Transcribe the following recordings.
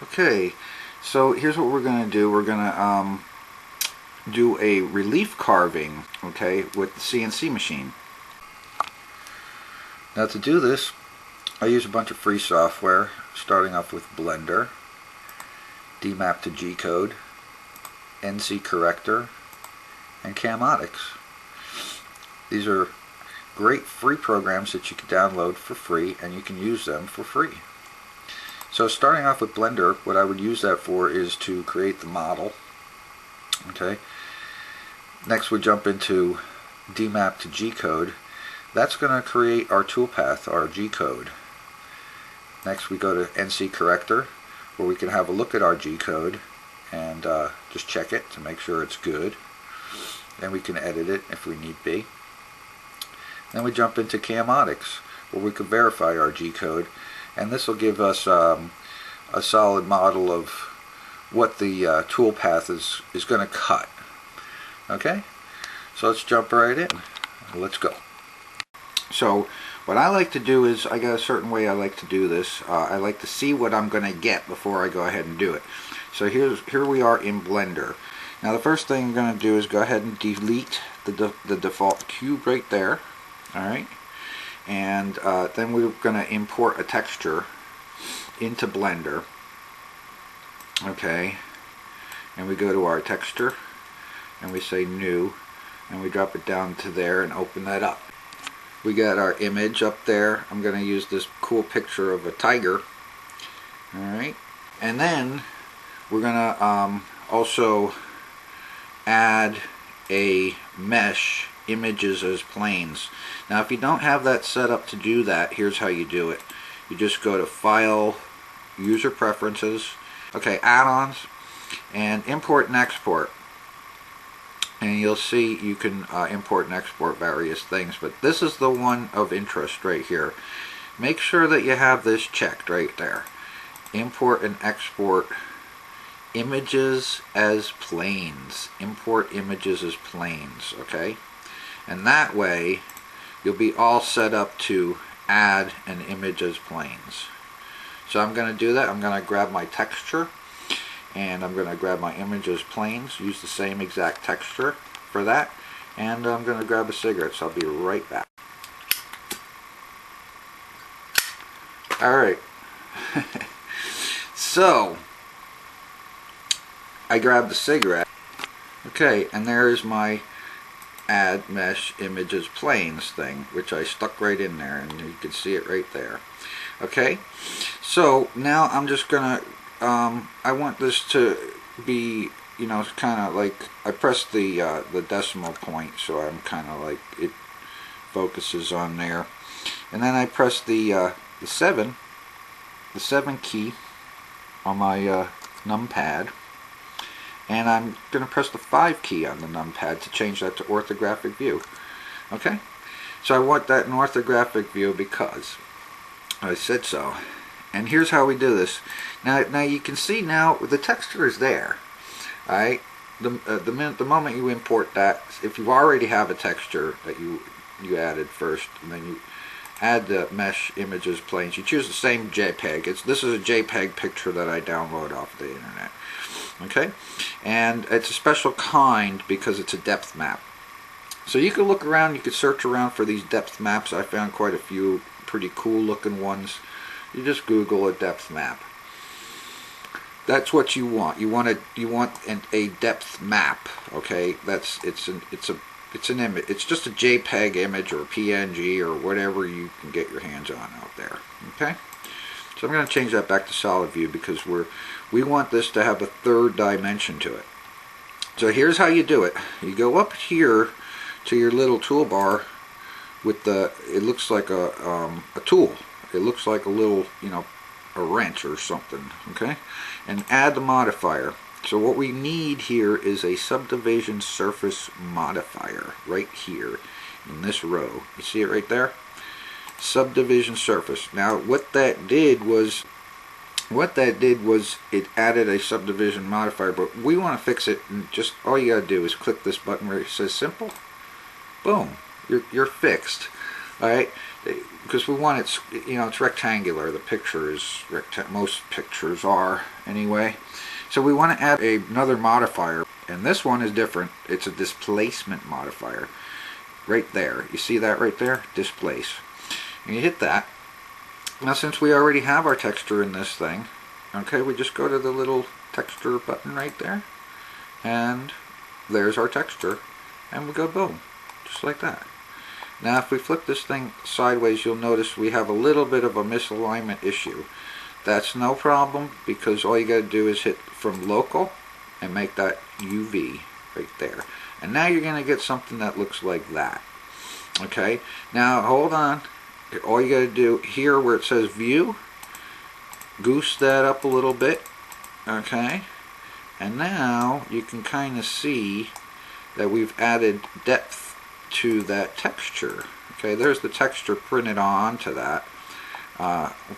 Okay, so here's what we're going to do. We're going to do a relief carving, okay, with the CNC machine. Now to do this, I use a bunch of free software, starting off with Blender, DMAP to G-Code, NC Corrector, and Camotix. These are great free programs that you can download for free, and you can use them for free. So starting off with Blender, what I would use that for is to create the model. Okay. Next we jump into DMAP to G-Code. That's going to create our toolpath, our G-Code. Next we go to NC Corrector, where we can have a look at our G-Code and just check it to make sure it's good. Then we can edit it if we need be. Then we jump into Camotix, where we can verify our G-Code, and this will give us a solid model of what the toolpath is going to cut. Okay, so let's jump right in. Let's go. So what I like to do is, I got a certain way I like to do this. I like to see what I'm going to get before I go ahead and do it. So here we are in Blender. Now the first thing I'm going to do is go ahead and delete the default cube right there. Alright, and then we're going to import a texture into Blender. Okay, and we go to our texture and we say new, and we drop it down to there and open that up. We got our image up there. I'm going to use this cool picture of a tiger. Alright, and then we're going to also add a mesh, images as planes. Now if you don't have that set up to do that, here's how you do it. You just go to File, User Preferences, okay, Add-ons, and Import and Export. And you'll see you can import and export various things, but this is the one of interest right here. Make sure that you have this checked right there. Import and export images as planes. Import images as planes, okay? And that way you'll be all set up to add an image as planes. So I'm going to do that. I'm going to grab my texture and I'm going to grab my image as planes, use the same exact texture for that, and I'm going to grab a cigarette, so I'll be right back. Alright, so I grabbed the cigarette. Okay, and there is my add mesh images planes thing, which I stuck right in there, and you can see it right there. Okay, so now I'm just gonna I want this to be, you know, kind of like, I pressed the decimal point, so I'm kind of like, it focuses on there, and then I press the 7 key on my numpad, and I'm going to press the 5 key on the numpad to change that to orthographic view. Okay, so I want that in orthographic view because I said so. And here's how we do this. Now you can see now the texture is there. Alright, the moment you import that, if you already have a texture that you added first, and then you add the mesh images planes, you choose the same JPEG. This is a JPEG picture that I download off the internet. Okay, and it's a special kind because it's a depth map. So you can look around, you can search around for these depth maps. I found quite a few pretty cool looking ones. You just Google a depth map. That's what you want. You want a depth map. Okay, it's an image. It's just a JPEG image or a PNG or whatever you can get your hands on out there. Okay, so I'm going to change that back to solid view because we want this to have a third dimension to it. So here's how you do it. You go up here to your little toolbar with the, it looks like a tool. It looks like a little, you know, a wrench or something, okay? And add the modifier. So what we need here is a subdivision surface modifier right here in this row. You see it right there? Subdivision surface. Now what that did was it added a subdivision modifier, but we want to fix it, and just all you gotta do is click this button where it says simple. Boom, you're fixed. Alright, because we want it, it's rectangular. The picture is most pictures are anyway. So we want to add another modifier, and this one is different. It's a displacement modifier. Right there. You see that right there? Displace. And you hit that. Now since we already have our texture in this thing, okay, we just go to the little texture button right there, and there's our texture, and we go boom, just like that. Now if we flip this thing sideways, you'll notice we have a little bit of a misalignment issue. That's no problem, because all you got to do is hit from local and make that UV right there. And now you're going to get something that looks like that. Okay, now hold on. All you got to do here where it says view, goose that up a little bit. Okay, and now you can kind of see that we've added depth to that texture. Okay, there's the texture printed onto that.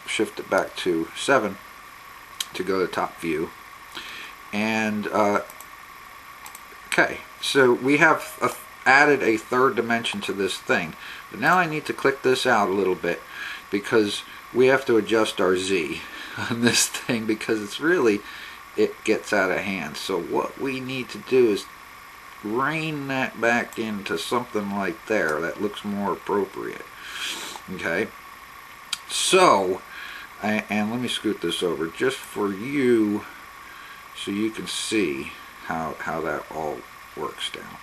Shift it back to 7 to go to top view. And okay, so we have added a third dimension to this thing. But now I need to click this out a little bit, because we have to adjust our Z on this thing, because it gets out of hand. So what we need to do is rein that back into something like there that looks more appropriate. Okay, so and let me scoot this over just for you so you can see how that all works down.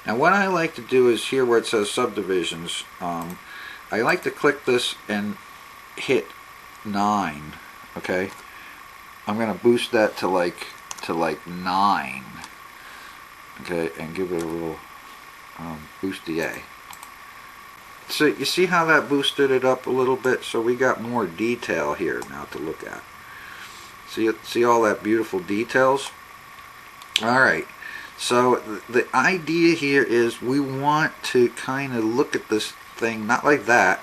Now what I like to do is here where it says subdivisions, I like to click this and hit 9. Okay, I'm gonna boost that to like 9. Okay, and give it a little boosty. So you see how that boosted it up a little bit, so we got more detail here now to look at. See all that beautiful details? Alright, so the idea here is we want to kind of look at this thing not like that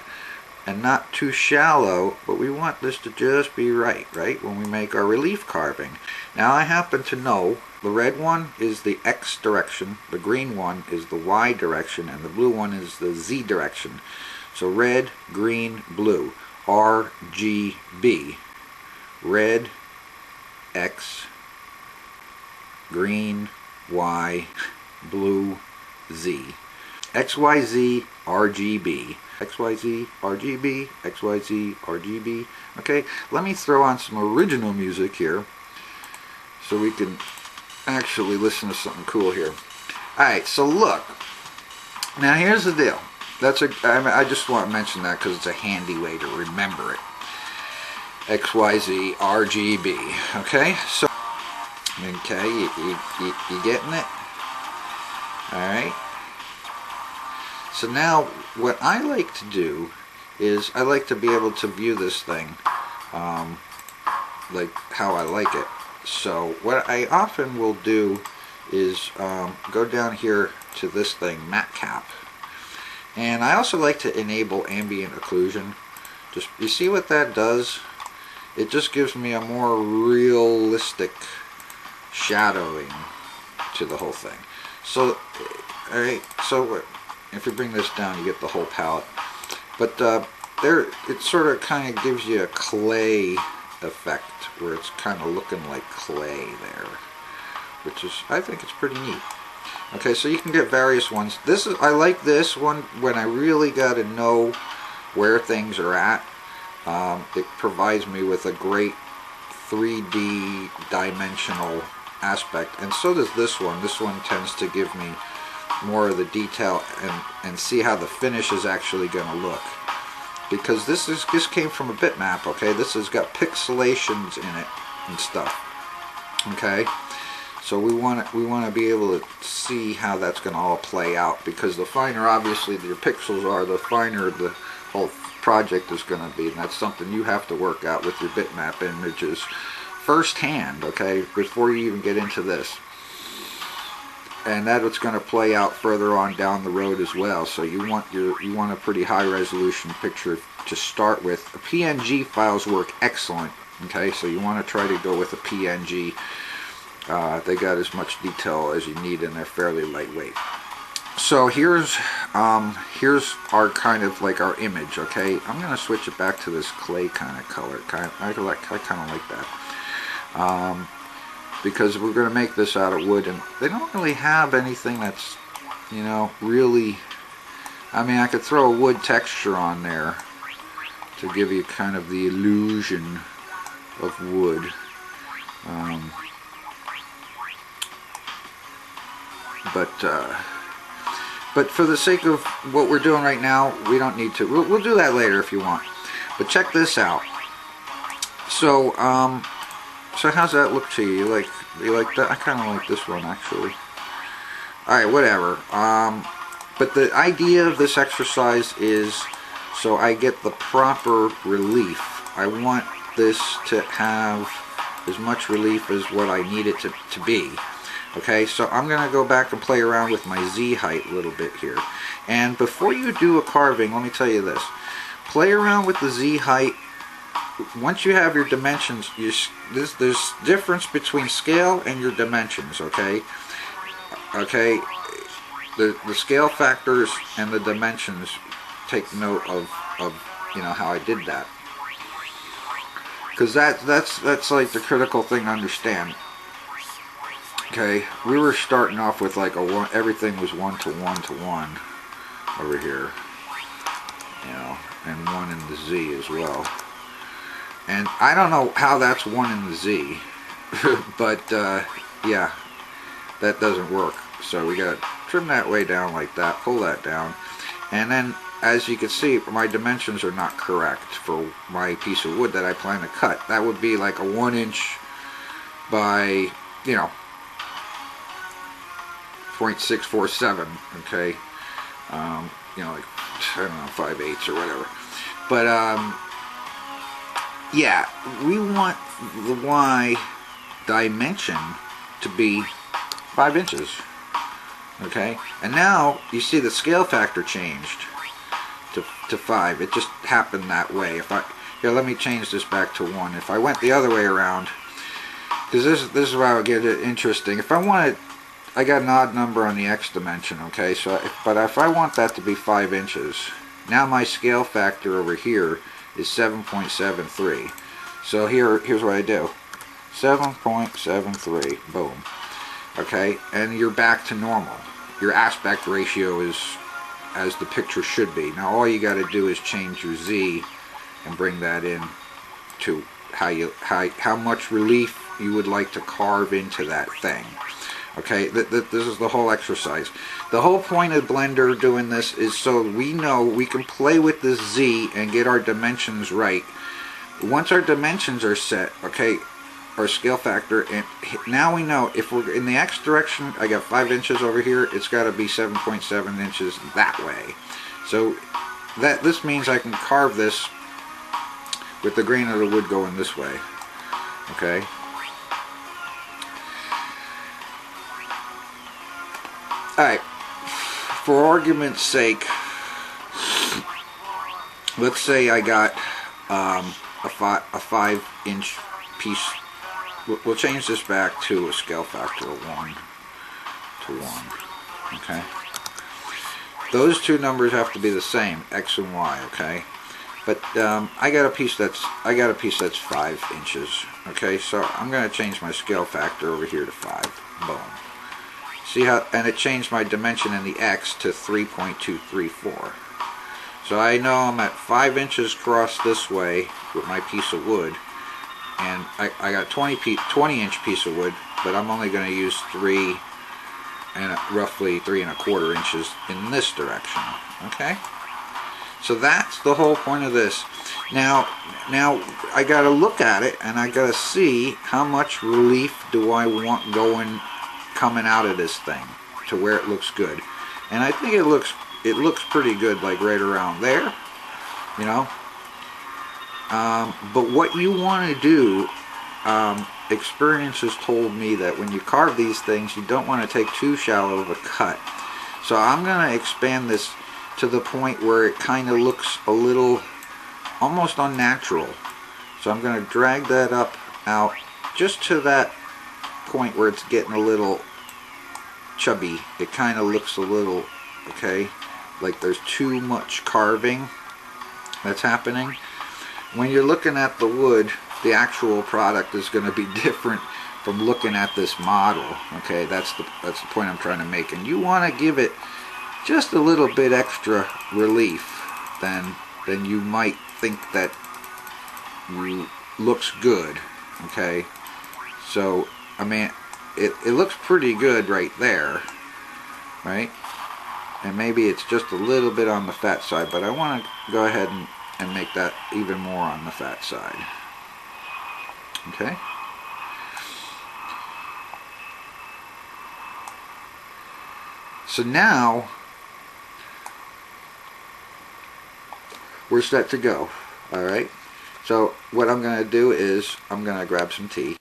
and not too shallow, but we want this to just be right when we make our relief carving. Now I happen to know the red one is the X direction, the green one is the Y direction, and the blue one is the Z direction. So red, green, blue, RGB. Red, X, green, Y, blue, Z. XYZ, RGB. XYZ, RGB, XYZ, RGB. Okay, let me throw on some original music here so we can actually listen to something cool here. Alright, so look. Now here's the deal. I just want to mention that because it's a handy way to remember it. XYZ, RGB. Okay, so okay, you getting it? Alright. So now what I like to do is I like to be able to view this thing like how I like it. So what I often will do is go down here to this thing, matte cap, and I also like to enable ambient occlusion. Just you see what that does? It just gives me a more realistic shadowing to the whole thing. So alright, so if we bring this down, you get the whole palette. But there, it sort of kind of gives you a clay effect, where it's kind of looking like clay there, which is, I think it's pretty neat. Okay, so you can get various ones. I like this one when I really got to know where things are at. It provides me with a great 3D dimensional aspect, and so does this one. This one tends to give me more of the detail and see how the finish is actually going to look, because this came from a bitmap. Okay, this has got pixelations in it and stuff. Okay, so we want to be able to see how that's going to all play out, because the finer obviously your pixels are, the finer the whole project is going to be, and that's something you have to work out with your bitmap images firsthand, okay, before you even get into this. And that's going to play out further on down the road as well. So you want a pretty high resolution picture to start with. The PNG files work excellent. Okay, so you want to try to go with a PNG. They got as much detail as you need, and they're fairly lightweight. So here's our kind of like our image. Okay, I'm gonna switch it back to this clay kind of color. I kind of like that, because we're gonna make this out of wood, and they don't really have anything that's, you know, really. I mean, I could throw a wood texture on there to give you kind of the illusion of wood. But for the sake of what we're doing right now, we don't need to. We'll do that later if you want. But check this out. So, so how's that look to you? You like that? I kind of like this one actually. All right, whatever. But the idea of this exercise is so I get the proper relief. I want this to have as much relief as what I need it to be. Okay, so I'm going to go back and play around with my Z height a little bit here. And before you do a carving, let me tell you this. Play around with the Z height. Once you have your dimensions, there's difference between scale and your dimensions, okay? Okay, the scale factors and the dimensions, take note of you know, how I did that. Because that's like the critical thing to understand. Okay, we were starting off with like everything was 1 to 1 to 1 over here, you know, and 1 in the Z as well. And I don't know how that's 1 in the Z, but yeah, that doesn't work. So we gotta trim that way down like that, pull that down, and then as you can see, my dimensions are not correct for my piece of wood that I plan to cut. That would be like a 1 inch by, you know, 0.647, okay, you know, like, I don't know, 5/8 or whatever. But yeah, we want the Y dimension to be 5 inches, okay. And now you see the scale factor changed to 5. It just happened that way. Here, let me change this back to 1. If I went the other way around, because this is where I would get it interesting. If I wanted, I got an odd number on the X dimension, okay, so but if I want that to be 5 inches, now my scale factor over here is 7.73. So here's what I do. 7.73, boom. Okay, and you're back to normal. Your aspect ratio is as the picture should be. Now all you got to do is change your Z and bring that in to how much relief you would like to carve into that thing. Okay, this is the whole exercise. The whole point of Blender doing this is so we know we can play with this Z and get our dimensions right. Once our dimensions are set, okay, our scale factor, and now we know if we're in the X direction, I got 5 inches over here, it's got to be 7.7 inches that way. So this means I can carve this with the grain of the wood going this way. Okay. Alright, for argument's sake, let's say I got a 5-inch piece. We'll change this back to a scale factor of 1 to 1. Okay. Those two numbers have to be the same, X and Y. Okay. But I got a piece that's 5 inches. Okay. So I'm going to change my scale factor over here to 5. Boom. See how, and it changed my dimension in the X to 3.234. So I know I'm at 5 inches across this way with my piece of wood, and I got 20-inch piece of wood, but I'm only going to use roughly 3 1/4 inches in this direction. Okay, so that's the whole point of this. Now I got to look at it, and I got to see how much relief do I want coming out of this thing to where it looks good. And I think it looks pretty good, like right around there, you know. But what you want to do, experience has told me that when you carve these things, you don't want to take too shallow of a cut. So I'm going to expand this to the point where it kind of looks a little almost unnatural. So I'm going to drag that out just to that point where it's getting a little chubby. It kind of looks a little okay, like there's too much carving that's happening. When you're looking at the wood, the actual product is going to be different from looking at this model. Okay, that's the point I'm trying to make. And you want to give it just a little bit extra relief than you might think that looks good. Okay, so I mean, it looks pretty good right there, right? And maybe it's just a little bit on the fat side, but I want to go ahead and make that even more on the fat side. Okay. So now we're set to go. All right. So what I'm going to do is I'm going to grab some tea.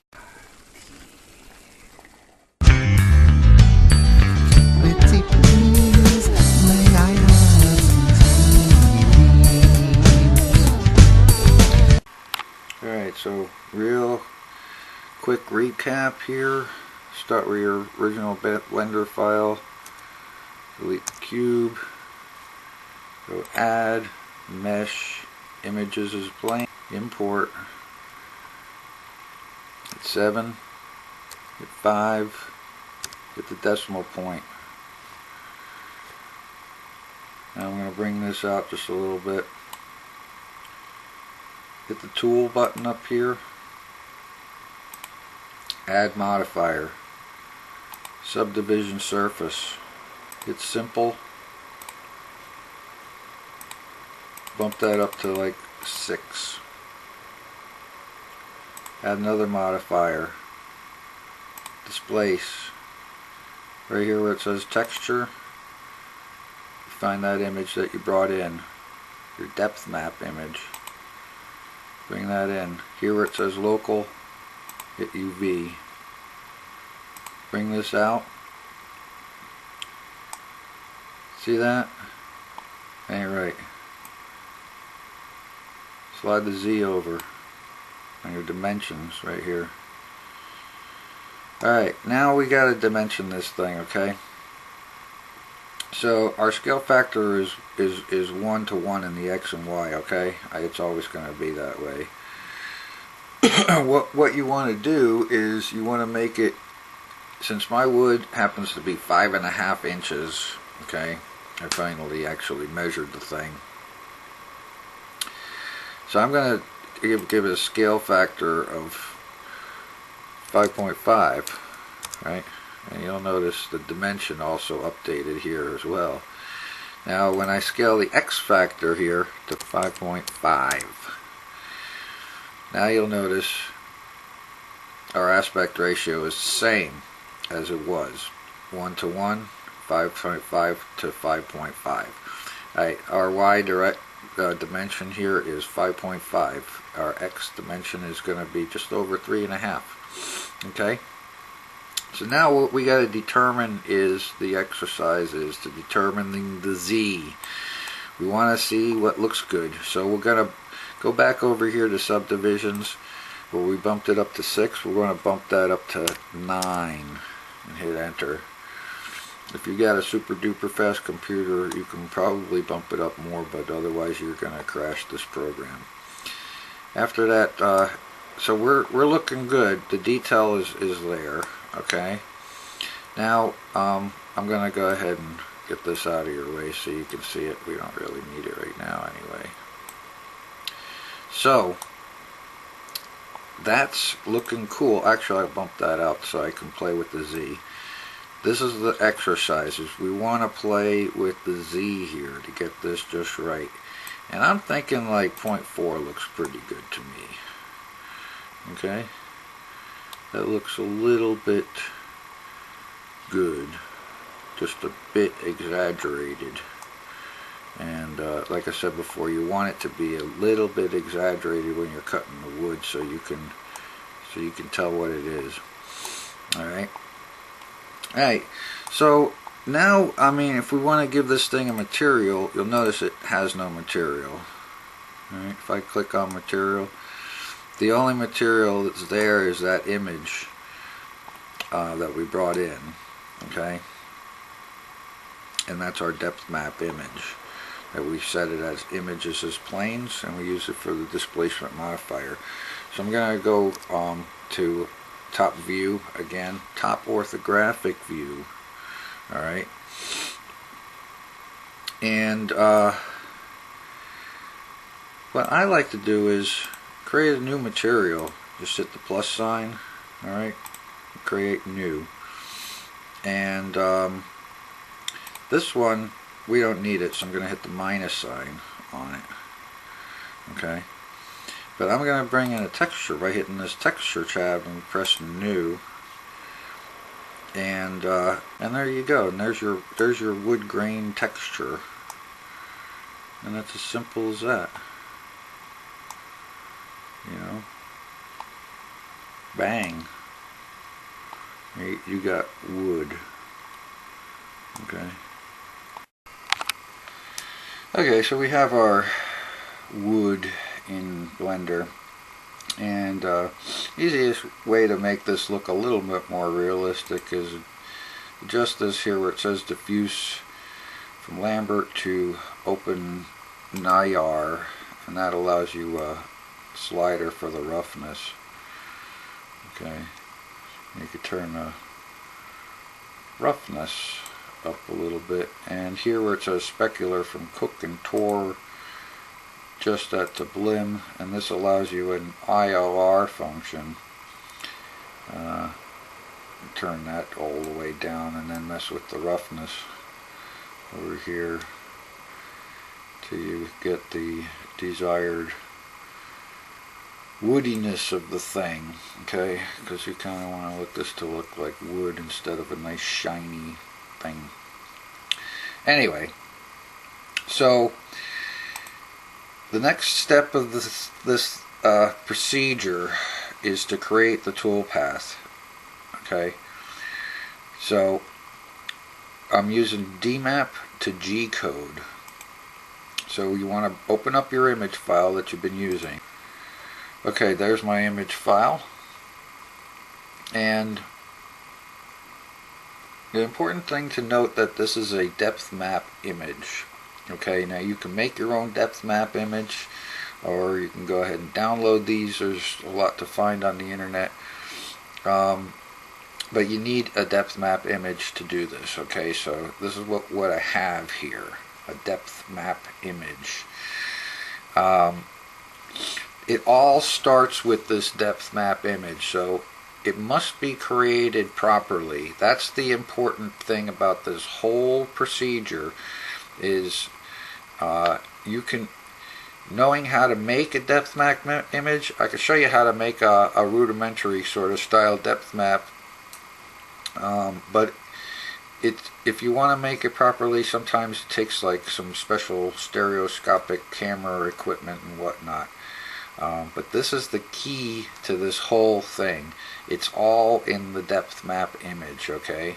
Alright, so real quick recap here. Start with your original Blender file. Delete the cube. Go add, mesh, images as plain. Import. Hit 7. Hit 5. Hit the decimal point. Now I'm going to bring this out just a little bit. Hit the tool button up here. Add modifier. Subdivision surface. Hit simple. Bump that up to like 6. Add another modifier. Displace. Right here where it says texture. Find that image that you brought in. Your depth map image. Bring that in. Here where it says local, hit UV. Bring this out. See that? Ain't right. Slide the Z over on your dimensions right here. Alright, now we gotta dimension this thing, okay? So our scale factor is 1 to 1 in the X and Y, okay? It's always going to be that way. What you want to do is you want to make it, since my wood happens to be 5.5 inches, okay? I finally actually measured the thing. So I'm going to give it a scale factor of 5.5, right? And you'll notice the dimension also updated here as well. Now when I scale the X factor here to 5.5, now you'll notice our aspect ratio is the same as it was. 1 to 1, 5.5 to 5.5. Alright, our Y direct dimension here is 5.5. Our X dimension is going to be just over 3.5. Okay? So now what we got to determine is, the exercise is to determine the Z. We want to see what looks good. So we're going to go back over here to subdivisions where we bumped it up to 6. We're going to bump that up to 9 and hit enter. If you got a super duper fast computer, you can probably bump it up more, but otherwise you're going to crash this program. After that, so we're looking good. The detail is there. Okay, now I'm going to go ahead and get this out of your way so you can see it. We don't really need it right now anyway. So that's looking cool. Actually, I bumped that out so I can play with the Z. This is the exercises. We want to play with the Z here to get this just right. And I'm thinking like 0.4 looks pretty good to me. Okay. That looks a little bit good, just a bit exaggerated. And like I said before, you want it to be a little bit exaggerated when you're cutting the wood, so you can tell what it is. All right. All right. So now, I mean, if we want to give this thing a material, you'll notice it has no material. All right. If I click on material, the only material that's there is that image that we brought in, okay? and that's our depth map image. That we set it as images as planes, and we use it for the displacement modifier. So I'm going to go to top view again, top orthographic view. Alright, and what I like to do is create a new material. Just hit the plus sign, alright, create new, and this one we don't need it, so I'm going to hit the minus sign on it. Okay, but I'm going to bring in a texture by hitting this texture tab and pressing new, and there you go, and there's your wood grain texture, and that's as simple as that. You know, bang, you got wood. Okay. Okay, so we have our wood in Blender, and easiest way to make this look a little bit more realistic is just this here where it says diffuse from Lambert to open Nayar, and that allows you a slider for the roughness. Okay, you could turn the roughness up a little bit, and here where it says specular from Cook and Tor, just at the blim, and this allows you an IOR function. Turn that all the way down, and then mess with the roughness over here till you get the desired woodiness of the thing. Okay, because you kind of want this to look like wood instead of a nice shiny thing. Anyway, so the next step of this procedure is to create the toolpath. Okay, so I'm using DMAP to G code. So you want to open up your image file that you've been using. Okay, there's my image file, and the important thing to note that this is a depth map image. Okay, now you can make your own depth map image, or you can go ahead and download these. There's a lot to find on the internet, but you need a depth map image to do this. Okay, so this is what I have here, a depth map image. It all starts with this depth map image, so it must be created properly. That's the important thing about this whole procedure, is knowing how to make a depth map image. I can show you how to make a rudimentary sort of style depth map, but if you want to make it properly, sometimes it takes like some special stereoscopic camera equipment and whatnot. But this is the key to this whole thing. It's all in the depth map image, okay?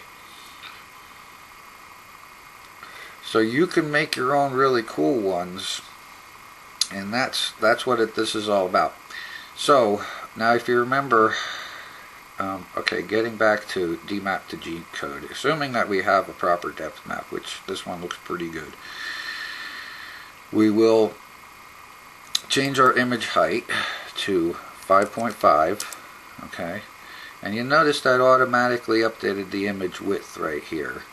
So you can make your own really cool ones, and that's what this is all about. So now, if you remember, okay, getting back to DMAP to G code, assuming that we have a proper depth map, which this one looks pretty good, we will change our image height to 5.5, okay, and you notice that automatically updated the image width right here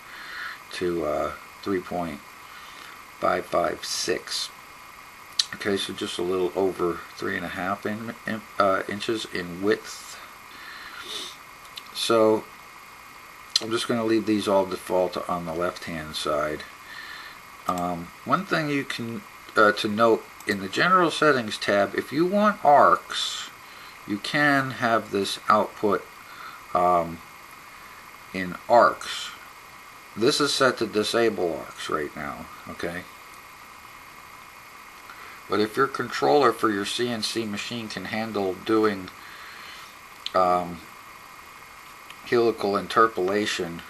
to 3.556. Okay, so just a little over 3.5 inches in width. So I'm just going to leave these all default on the left hand side. One thing you can to note, in the general settings tab, if you want arcs, you can have this output in arcs. This is set to disable arcs right now, okay? But if your controller for your CNC machine can handle doing helical interpolation,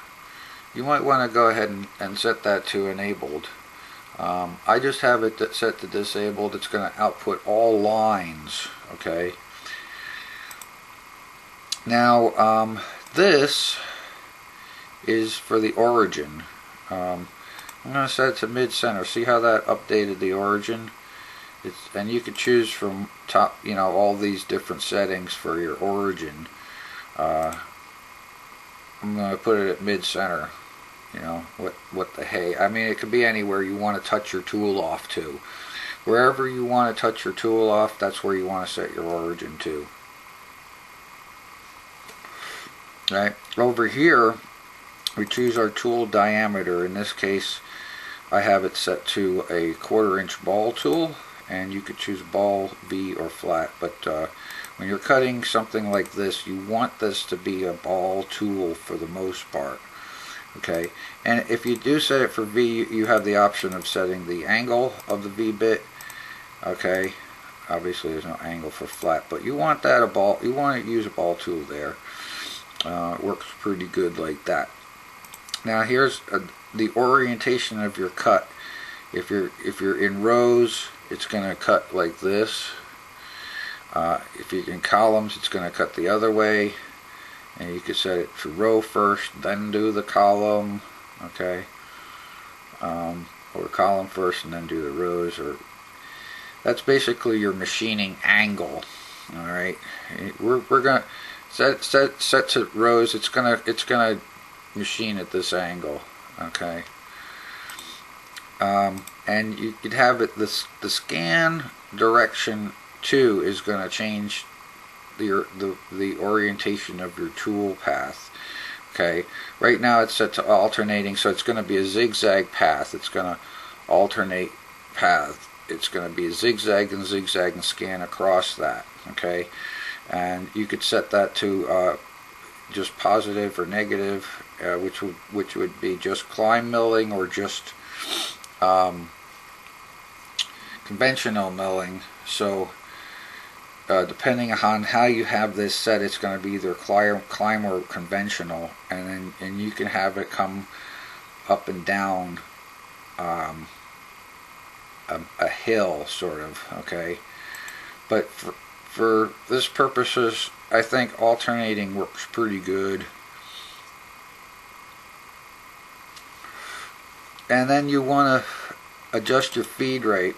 you might want to go ahead and set that to enabled. I just have it set to disabled. It's going to output all lines, okay? Now, this is for the origin. I'm going to set it to mid-center. See how that updated the origin? And you could choose from top, all these different settings for your origin. I'm going to put it at mid-center. What the hey. I mean, it could be anywhere you want to touch your tool off to. Wherever you want to touch your tool off, that's where you want to set your origin to. Right. Over here, we choose our tool diameter. In this case, I have it set to a 1/4 inch ball tool, and you could choose ball, V, or flat. But when you're cutting something like this, you want this to be a ball tool for the most part. Okay, and if you do set it for V, you have the option of setting the angle of the V bit. Okay, obviously there's no angle for flat, but you want that you want to use a ball tool there. It works pretty good like that. Now here's the orientation of your cut. If you're in rows, it's going to cut like this. If you're in columns, it's going to cut the other way. And you can set it to row first, then do the column. Okay, or column first and then do the rows. Or that's basically your machining angle. All right, we're gonna set to rows. It's gonna machine at this angle. Okay, and you could have it the scan direction too is going to change the orientation of your tool path. Okay, right now it's set to alternating, so it's going to be a zigzag path. It's going to alternate path. It's going to be a zigzag and scan across that. Okay, and you could set that to just positive or negative, which would be just climb milling or just conventional milling. So depending on how you have this set, it's going to be either climb or conventional, and you can have it come up and down a hill, sort of. Okay, but for this purposes, I think alternating works pretty good. And then you want to adjust your feed rate.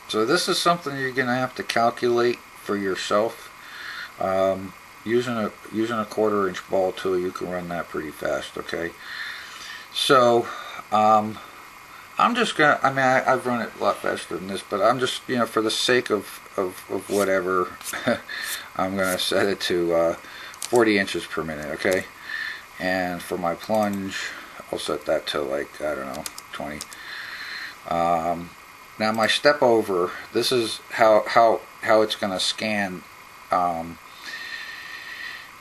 So this is something you're going to have to calculate for yourself. Using a 1/4 inch ball tool, you can run that pretty fast. Okay, so I'm just gonna. I mean, I've run it a lot faster than this, but I'm just, for the sake of whatever, I'm gonna set it to 40 inches per minute. Okay, and for my plunge, I'll set that to, like, I don't know, 20. Now my step over, this is how it's going to scan.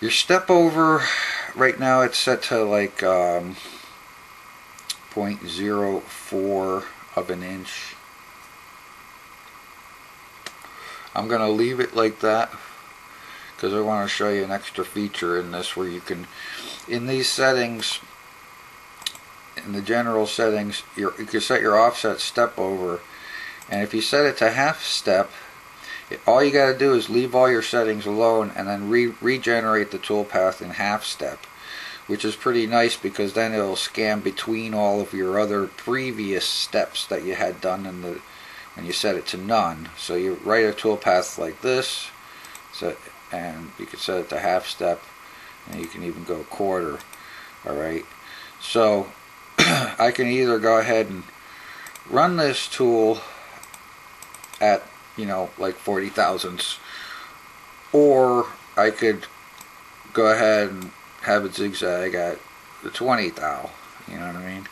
Your step over, right now it's set to like 0.04 of an inch. I'm going to leave it like that because I want to show you an extra feature in this, where you can, in these settings, in the general settings, you can set your offset step over. And if you set it to half step, all you got to do is leave all your settings alone and then regenerate the toolpath in half step, which is pretty nice because then it'll scan between all of your other previous steps that you had done when you set it to none. So you write a toolpath like this, and you can set it to half step, and you can even go 1/4. Alright, so I can either go ahead and run this tool at, like 40 thousandths, or I could go ahead and have it zigzag at the 20 thou, you know what I mean?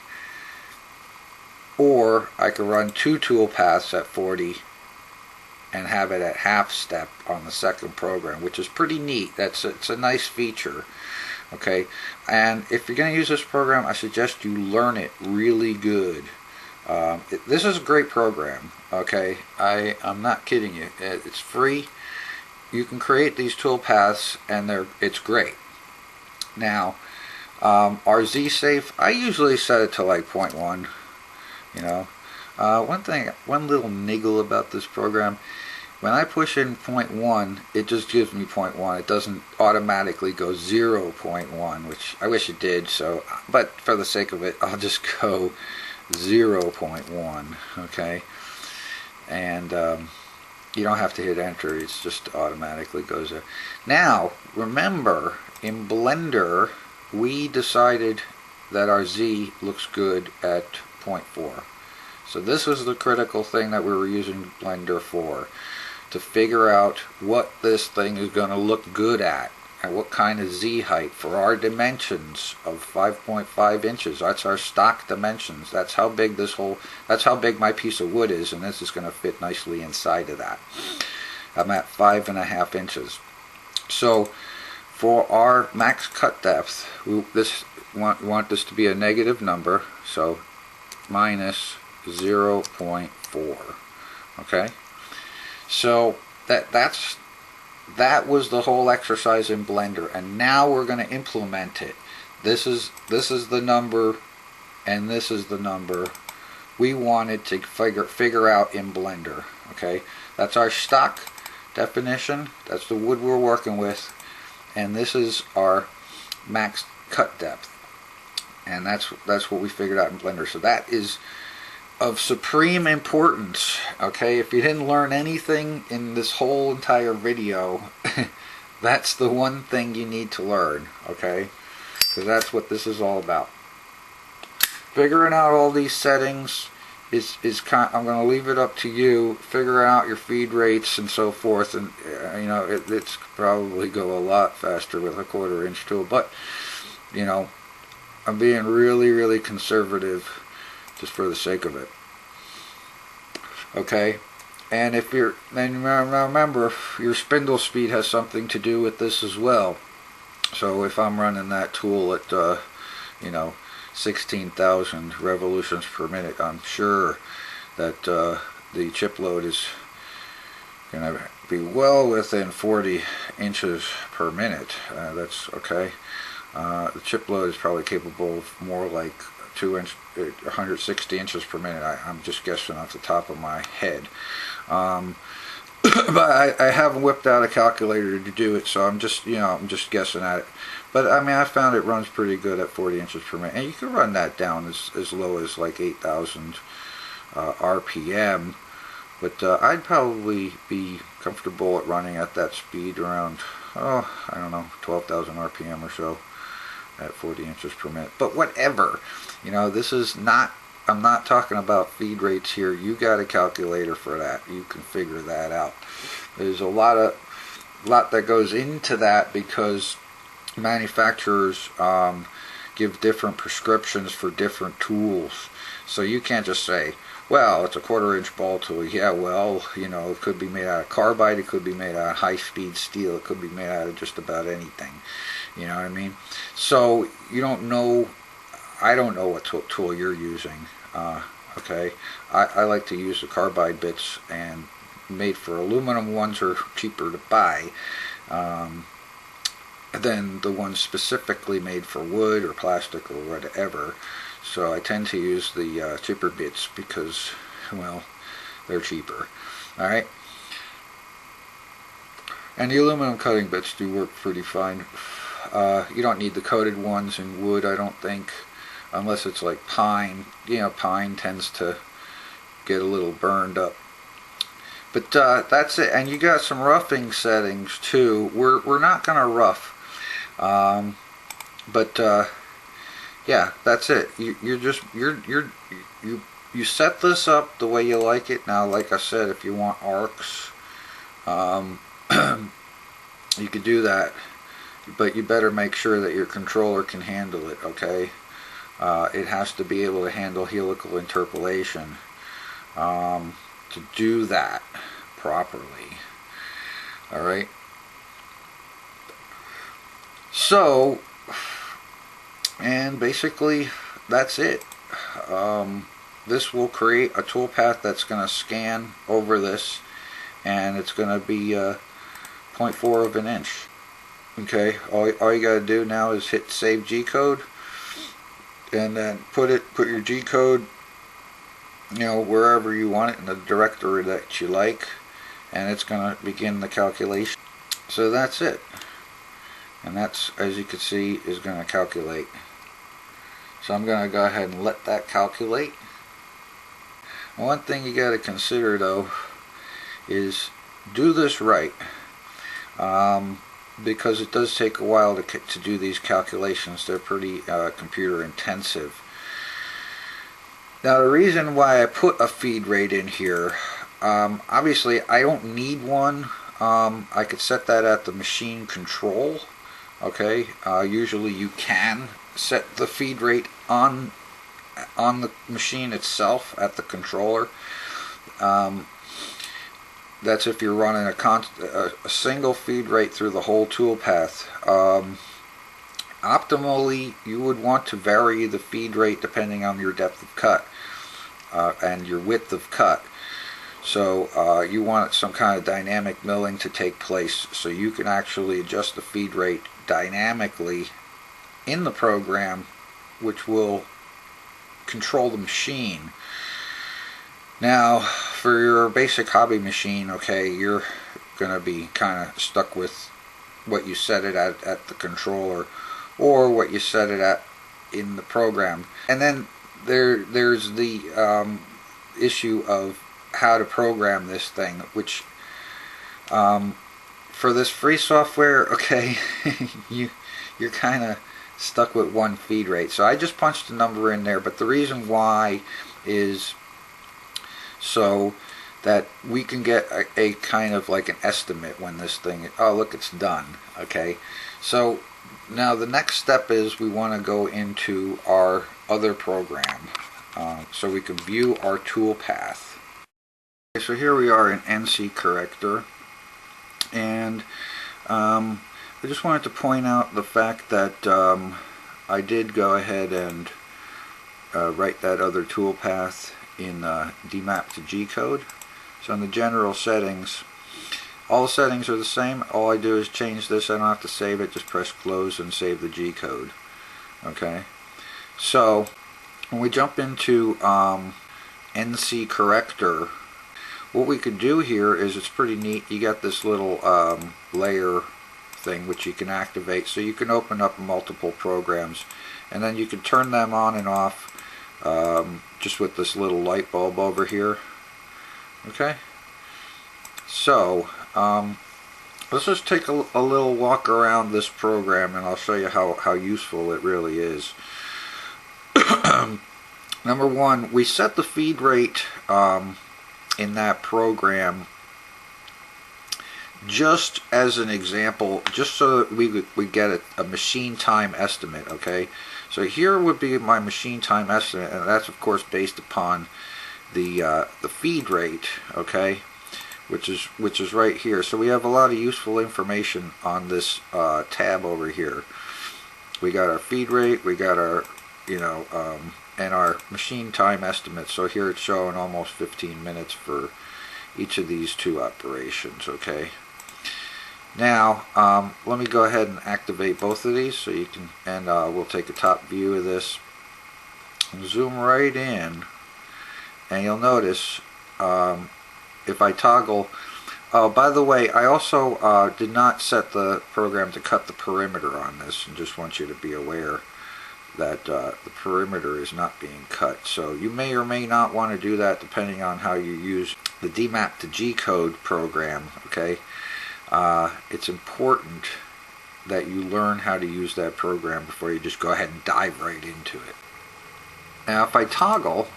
Or I could run 2 tool paths at 40 and have it at half step on the second program, which is pretty neat. It's a nice feature. Okay, and if you're going to use this program, I suggest you learn it really good. This is a great program. Okay, I'm not kidding you. It's free. You can create these tool paths, and it's great. Now, our Z-Safe, I usually set it to like 0.1. One little niggle about this program: when I push in 0.1, it just gives me 0.1. It doesn't automatically go 0.1, which I wish it did. So, but for the sake of it, I'll just go 0.1. Okay, and you don't have to hit enter, it's just automatically goes there. Now remember, in Blender we decided that our Z looks good at 0.4. So this is the critical thing that we were using Blender for, to figure out what this thing is going to look good at and what kind of Z height for our dimensions of 5.5 inches. That's our stock dimensions. That's how big that's how big my piece of wood is, and this is going to fit nicely inside of that. I'm at 5.5 inches. So for our max cut depth, we want this to be a negative number, so minus 0.4. Okay, so that was the whole exercise in Blender, and now we're going to implement it. This is the number, and this is the number we wanted to figure out in Blender. Okay, that's our stock definition. That's the wood we're working with, and this is our max cut depth, and that's what we figured out in Blender. So that is of supreme importance. Okay, if you didn't learn anything in this whole entire video, that's the one thing you need to learn. Okay, because that's what this is all about. Figuring out all these settings is I'm going to leave it up to you. Figure out your feed rates and so forth, and you know, it's probably go a lot faster with a 1/4 inch tool, but you know, I'm being really conservative just for the sake of it. Okay, and if you're, then remember, your spindle speed has something to do with this as well. So if I'm running that tool at you know, 16,000 revolutions per minute, I'm sure that the chip load is going to be well within 40 inches per minute. That's okay. The chip load is probably capable of more like 160 inches per minute. I'm just guessing off the top of my head. But I haven't whipped out a calculator to do it, so I'm just guessing at it. But I mean, I found it runs pretty good at 40 inches per minute, and you can run that down as low as like 8,000 RPM. But I'd probably be comfortable at running at that speed around, I don't know, 12,000 RPM or so at 40 inches per minute. But whatever, you know, this is not, I'm not talking about feed rates here. You got a calculator for that. You can figure that out. There's a lot that goes into that, because manufacturers give different prescriptions for different tools. So you can't just say, well, it's a 1/4 inch ball tool. Yeah, well, you know, it could be made out of carbide, it could be made out of high-speed steel, it could be made out of just about anything. You know what I mean? So you don't know, I don't know what tool you're using. Okay, I like to use the carbide bits, and made for aluminum ones are cheaper to buy than the ones specifically made for wood or plastic or whatever. So I tend to use the cheaper bits because, well, they're cheaper. Alright? And the aluminum cutting bits do work pretty fine. You don't need the coated ones in wood, I don't think, unless it's like pine. You know, pine tends to get a little burned up. But that's it. And you got some roughing settings too. We're not gonna rough, but yeah, that's it. You set this up the way you like it. Now, like I said, if you want arcs, you could do that, but you better make sure that your controller can handle it. Okay, it has to be able to handle helical interpolation to do that properly. Alright, so, and basically that's it. This will create a toolpath that's going to scan over this, and it's going to be 0.4 of an inch. Okay, all you got to do now is hit save G code, and then put your G code, you know, wherever you want it, in the directory that you like, and it's going to begin the calculation. So that's it, and that's, as you can see, is going to calculate. So I'm going to go ahead and let that calculate. One thing you got to consider though is do this right, because it does take a while to do these calculations. They're pretty computer intensive. Now the reason why I put a feed rate in here, obviously I don't need one. I could set that at the machine control. Okay, usually you can set the feed rate on the machine itself at the controller. That's if you're running a single feed rate through the whole tool path. Optimally, you would want to vary the feed rate depending on your depth of cut and your width of cut. So you want some kind of dynamic milling to take place, so you can actually adjust the feed rate dynamically in the program, which will control the machine. Now, for your basic hobby machine, okay, you're going to be kind of stuck with what you set it at the controller, or what you set it at in the program. And then there's the issue of how to program this thing, which for this free software, okay, you're kind of stuck with one feed rate. So I just punched a number in there, but the reason why is so that we can get a kind of like an estimate when this thing, oh look, it's done. Okay, so now the next step is we want to go into our other program, so we can view our tool path. Okay, so here we are in NC Corrector, and I just wanted to point out the fact that I did go ahead and write that other tool path in DMAP to G code. So in the general settings, all the settings are the same. All I do is change this. I don't have to save it. Just press close and save the G code. Okay. So when we jump into NC Corrector, what we could do here is, it's pretty neat. You got this little layer thing which you can activate, so you can open up multiple programs, and then you can turn them on and off just with this little light bulb over here. Okay, so let's just take a little walk around this program, and I'll show you how useful it really is. Number one, we set the feed rate in that program just as an example, just so that we get a machine time estimate. Okay, so here would be my machine time estimate, and that's of course based upon the feed rate. Okay, which is right here. So we have a lot of useful information on this tab over here. We got our feed rate, we got our and our machine time estimate. So here it's showing almost 15 minutes for each of these two operations. Okay, now let me go ahead and activate both of these, so you can, and we'll take a top view of this and zoom right in, and you'll notice if I toggle, oh, by the way, I also did not set the program to cut the perimeter on this, and just want you to be aware that the perimeter is not being cut. So you may or may not want to do that depending on how you use the DMAP to G code program. Okay, it's important that you learn how to use that program before you just go ahead and dive right into it. Now if I toggle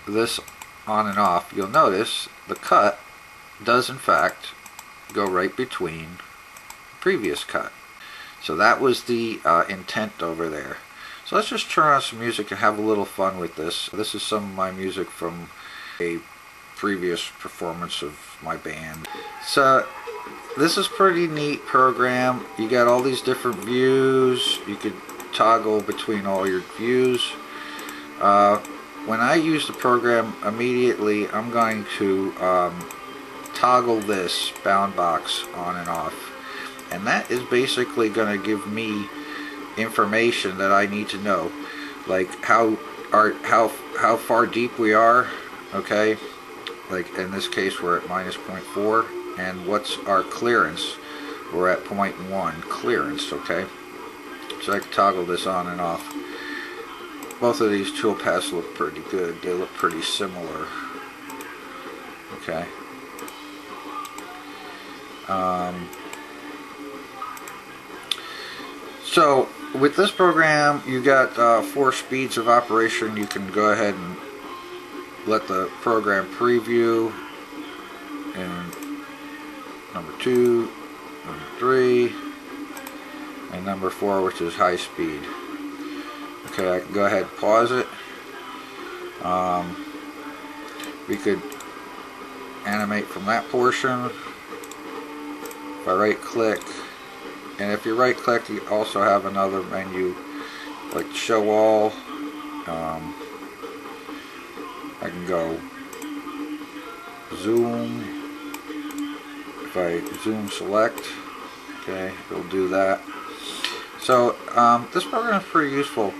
this on and off, you'll notice the cut does in fact go right between the previous cut. So that was the intent over there. So let's just turn on some music and have a little fun with this. This is some of my music from a previous performance of my band. So this is pretty neat program. You got all these different views. You could toggle between all your views. When I use the program, immediately I'm going to toggle this bound box on and off. And that is basically going to give me information that I need to know, like how far deep we are. Okay, like in this case we're at minus 0.4, and what's our clearance? We're at 0.1 clearance. Okay, so I can toggle this on and off. both of these tool paths look pretty good. They look pretty similar. Okay. So with this program, you got 4 speeds of operation. You can go ahead and let the program preview. And number 2, number 3, and number 4, which is high speed. Okay, I can go ahead and pause it. We could animate from that portion. If I right click, and if you right click, you also have another menu like show all. I can go zoom. If I zoom select, okay, it'll do that. So this program is pretty useful.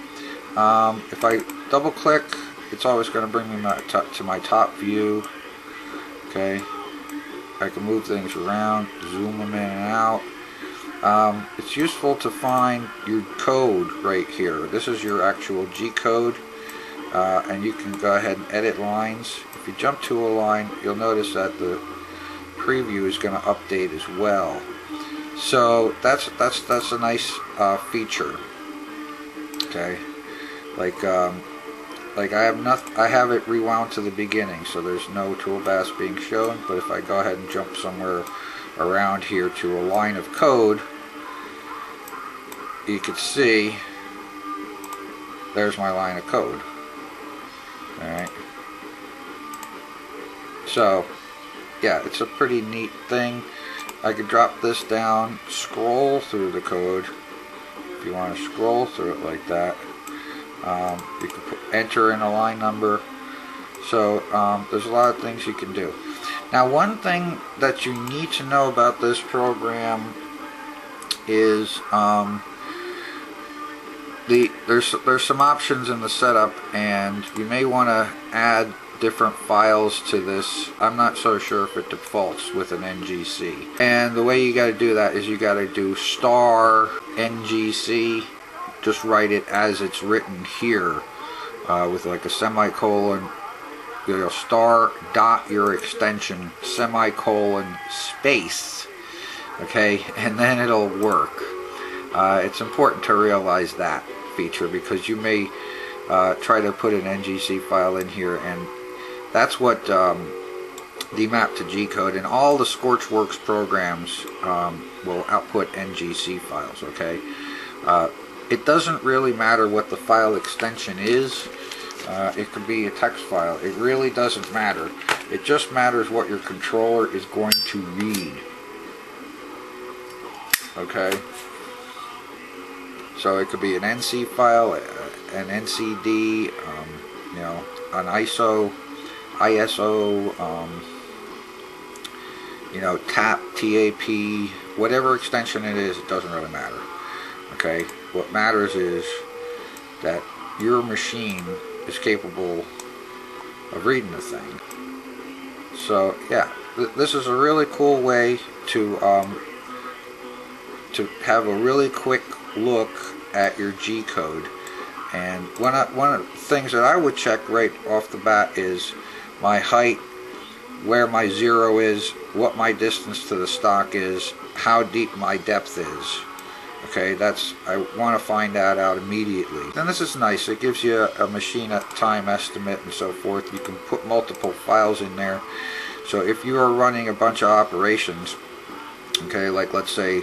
If I double click, it's always going to bring me to my top view. Okay, I can move things around, zoom them in and out. It's useful to find your code right here. This is your actual G code, and you can go ahead and edit lines. If you jump to a line, you'll notice that the preview is going to update as well. So that's a nice feature. Okay, like I have it rewound to the beginning, so there's no toolpaths being shown. But if I go ahead and jump somewhere around here to a line of code, you can see there's my line of code. Alright, so yeah, it's a pretty neat thing. I could drop this down, scroll through the code if you want to scroll through it like that. You can enter in a line number. So there's a lot of things you can do. Now, one thing that you need to know about this program is there's some options in the setup, and you may want to add different files to this. I'm not so sure if it defaults with an NGC. And the way you got to do that is you got to do star NGC. Just write it as it's written here, with like a semicolon, star dot your extension, semicolon, space. Okay, and then it'll work. It's important to realize that feature, because you may try to put an NGC file in here, and that's what demap to G code, and all the Scorchworks programs will output NGC files. Okay, it doesn't really matter what the file extension is. It could be a text file. It really doesn't matter. It just matters what your controller is going to read. Okay, so it could be an NC file, an NCD, an ISO, TAP, TAP, whatever extension it is, it doesn't really matter. Okay, what matters is that your machine is capable of reading the thing. So yeah, this is a really cool way to have a really quick look at your G code. And one of the things that I would check right off the bat is my height, where my zero is, what my distance to the stock is, how deep my depth is. Okay, I want to find that out immediately. And this is nice. It gives you a machine time estimate and so forth. You can put multiple files in there. So if you are running a bunch of operations, okay, like let's say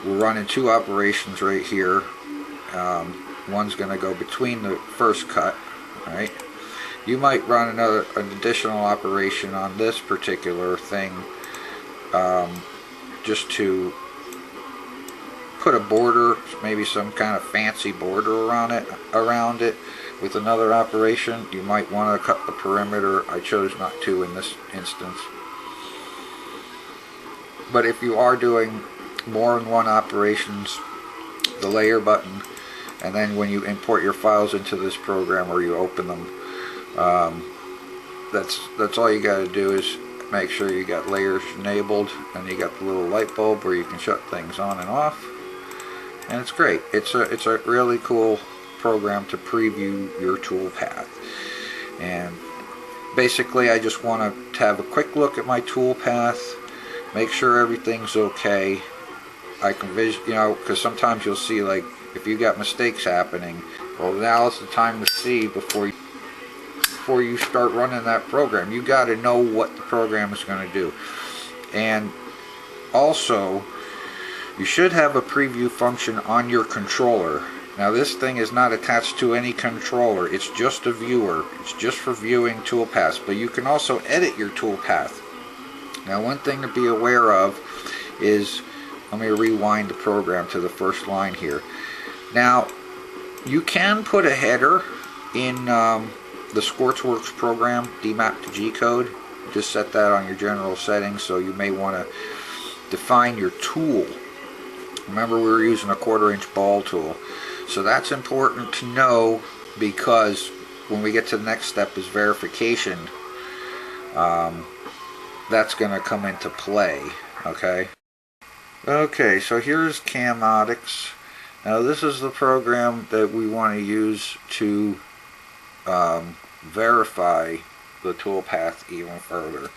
we're running 2 operations right here. One's going to go between the first cut, right? You might run an additional operation on this particular thing, just to put a border, maybe some kind of fancy border around it with another operation. You might want to cut the perimeter. I chose not to in this instance. But if you are doing more than one operations, the layer button, and then when you import your files into this program or you open them, that's all you got to do is make sure you got layers enabled, and you got the little light bulb where you can shut things on and off, and it's great. It's a really cool program to preview your toolpath. And basically I just want to have a quick look at my toolpath, make sure everything's okay. I can because sometimes you'll see, like, if you got mistakes happening, well, now is the time to see before you start running that program. You got to know what the program is going to do. And also, you should have a preview function on your controller. Now, this thing is not attached to any controller. It's just a viewer. It's just for viewing toolpaths. But you can also edit your toolpath. Now, one thing to be aware of is, let me rewind the program to the first line here. Now, you can put a header in the Scorchworks program, DMAP to G-code. Just set that on your general settings, so you may want to define your tool. Remember, we were using a 1/4" ball tool. So that's important to know, because when we get to the next step is verification, that's going to come into play. Okay, so here's Camnotics. Now this is the program that we want to use to verify the toolpath even further.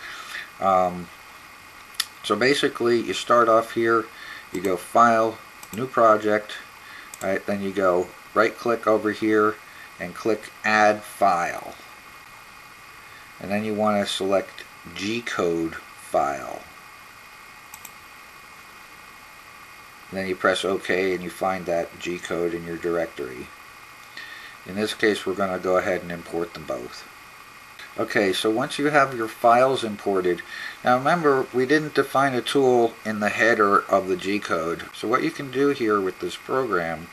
So basically, you start off here, you go File, New Project, right? Then you go right click over here and click Add File, and then you want to select G-code file. And then you press OK and you find that G-code in your directory. In this case, we're going to go ahead and import them both. Okay, so once you have your files imported, now remember, we didn't define a tool in the header of the G-code. So what you can do here with this program